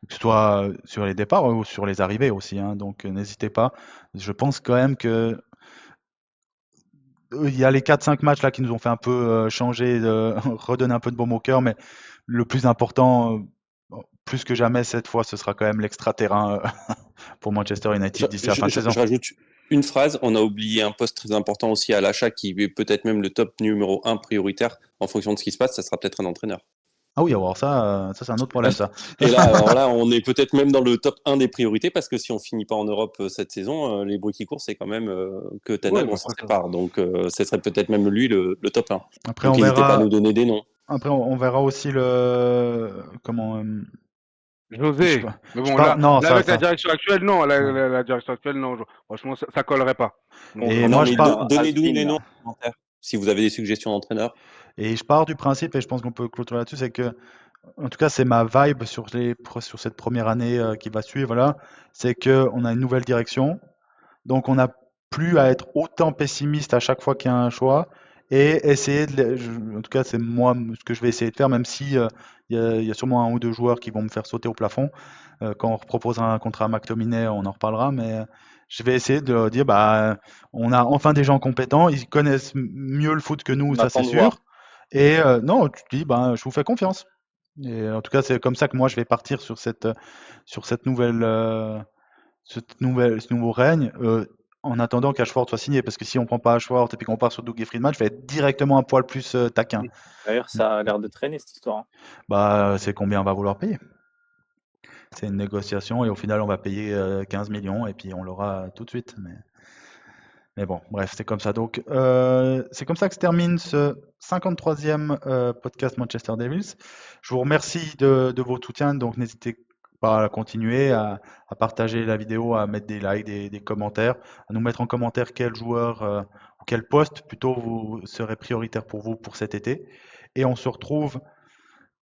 que ce soit sur les départs ou sur les arrivées aussi. Hein. Donc, n'hésitez pas. Je pense quand même que il y a les 4-5 matchs là qui nous ont fait un peu changer, redonner un peu de baume au cœur, mais le plus important, plus que jamais cette fois, ce sera quand même l'extra-terrain pour Manchester United d'ici la fin de saison. Je rajoute une phrase, on a oublié un poste très important aussi à l'achat qui est peut-être même le top numéro 1 prioritaire en fonction de ce qui se passe, ça sera peut-être un entraîneur. Ah oui, alors ça c'est un autre problème ça. Et là, alors là, on est peut-être même dans le top 1 des priorités parce que si on finit pas en Europe cette saison, les bruits qui courent, c'est quand même que Tanag, on s'en sépare. Donc, ce serait peut-être même lui le top 1. Après, donc, n'hésitez pas à nous donner des noms. Après, on verra aussi José. Je- Mais je bon, parle- non, là ça, avec la ça. direction actuelle, non. La, Ouais. la- la direction actuelle, non. Franchement, ça collerait pas. Donc, Et Non, moi, mais je parle, donnez-nous Has-been, les noms là. en commentaire si vous avez des suggestions d'entraîneurs. et je pars du principe, et je pense qu'on peut clôturer là-dessus, c'est que, en tout cas, c'est ma vibe sur cette première année qui va suivre, voilà, c'est que on a une nouvelle direction, donc on n'a plus à être autant pessimiste à chaque fois qu'il y a un choix, et essayer en tout cas, c'est moi ce que je vais essayer de faire, même si il y a sûrement un ou deux joueurs qui vont me faire sauter au plafond. Quand on proposera un contrat à McTominay, on en reparlera, mais je vais essayer de dire, bah, on a enfin des gens compétents, ils connaissent mieux le foot que nous, On ça attend c'est de voir. sûr. Et non, tu te dis, bah, je vous fais confiance. Et en tout cas, c'est comme ça que moi je vais partir sur cette ce nouveau règne. En attendant qu'Ashford soit signé, parce que si on prend pas Ashford et puis qu'on part sur Doug et Friedman, je vais être directement un poil plus taquin. D'ailleurs, ça a l'air de traîner cette histoire, hein. Bah, c'est combien on va vouloir payer. C'est une négociation et au final, on va payer 15 millions et puis on l'aura tout de suite. Mais bon, bref, c'est comme ça. Donc, c'est comme ça que se termine ce 53e podcast Manchester Devils. Je vous remercie de votre soutien. Donc, n'hésitez pas à continuer, à partager la vidéo, à mettre des likes, des commentaires, à nous mettre en commentaire quel joueur ou quel poste plutôt serait prioritaire pour vous pour cet été. Et on se retrouve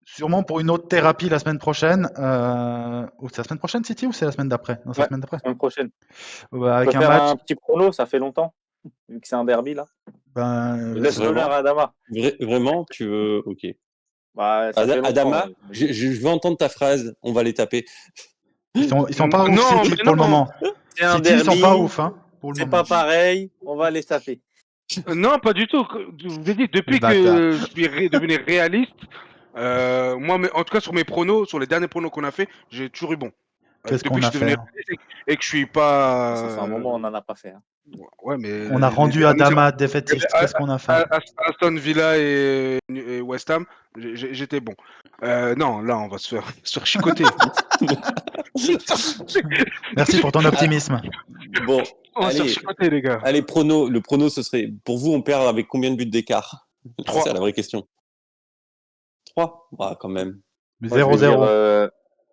sûrement pour une autre thérapie la semaine prochaine. Ou c'est la semaine prochaine, City, ou c'est la semaine d'après? Non, c'est la Ouais, semaine d'après. semaine prochaine. On Avec peut un faire match. un petit prono, ça fait longtemps, vu que c'est un derby là. Ben, Je laisse Vraiment l'honneur à Adama. Vraiment, tu veux. Ok. Bah, ça fait longtemps. Adama, ouais. je veux entendre ta phrase. On va les taper. ils sont pas ouf, Non, City, mais pour le non. moment. C'est un City, ils sont derby, pas ouf, hein, pour le c'est moment. pas pareil, on va les taper. Non, pas du tout. Je vous ai dit, depuis Le bâtard. que je suis devenu réaliste, moi, en tout cas sur mes pronos, sur les derniers pronos qu'on a fait, j'ai toujours eu bon. Qu'est-ce Depuis qu'on que a je suis devenu fait? réaliste et que je suis pas. Ça fait un moment, on n'en a pas fait, hein. Ouais, mais On a rendu derniers, Adama défaitiste. Qu'est-ce qu'on a fait? Aston Villa et West Ham, j'étais bon. Non, là, on va se faire chicoter. Merci pour ton optimisme. Bon, On va se faire allez, chicoter, les gars. allez, prono. Le prono, ce serait. Pour vous, on perd avec combien de buts d'écart? Trois. C'est la vraie question. 3? Ah, quand même. Moi, je vais 0-0.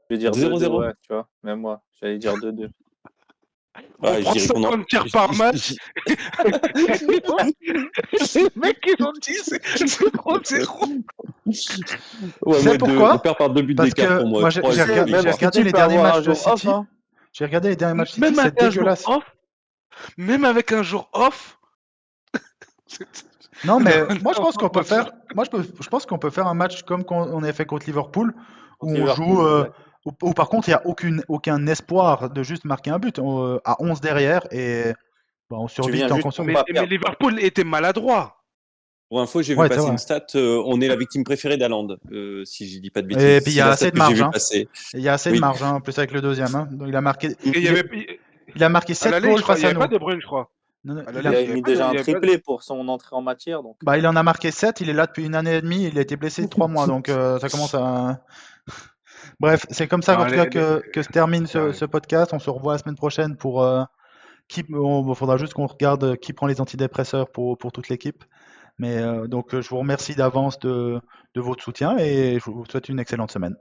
je vais dire 0-0. 2-2, ouais, tu vois. Même moi, j'allais dire 2-2. On Ouais, je prend dirais qu'on en- 50 tirs par match. Les mecs, ils ont dit c'est 0-0. Ouais, sais moi, pourquoi on perd par 2 buts Parce d'écart que pour moi. moi, j'ai 3, j'ai je regardé, dis j'ai pas. regardé les peux derniers avoir matchs un de jour off, City. hein. J'ai regardé les derniers matchs City, Même c'est avec un jour dégueulasse. off. Même avec un jour off. Non, mais Non, moi je non, pense qu'on on va peut se faire- faire, je pense qu'on peut faire un match comme on avait fait contre Liverpool, où Contre on Liverpool, joue, ouais. où par contre il n'y a aucun espoir de juste marquer un but. À 11 derrière et bah, on survit viens tant juste qu'on pour survit. pas Mais perdre. Liverpool était maladroit. Pour info, j'ai vu Ouais, c'est passer vrai. une stat. On est la victime préférée d'Haaland, si je dis pas de Et bêtises. puis il y C'est a la assez stat de que j'ai marge, vu hein. passer. Il y a assez de Oui. marge, hein, en plus avec le deuxième, hein. Donc, Et il a marqué à 7 l'aller, goals je crois, il face n'y à avait pas nous. De Bruyne, je crois. Non, non, À il Il l'aller, a, a il y avait mis pas de- déjà il un y avait pas de- triplé pour son entrée en matière, donc. bah, il en a marqué 7, il est là depuis une année et demie, il a été blessé 3 mois, donc ça commence à... Bref, c'est comme ça Non, qu'en tout cas que se termine ce podcast. On se revoit la semaine prochaine pour faudra juste qu'on regarde qui prend les antidépresseurs pour toute l'équipe. Mais donc je vous remercie d'avance de votre soutien et je vous souhaite une excellente semaine.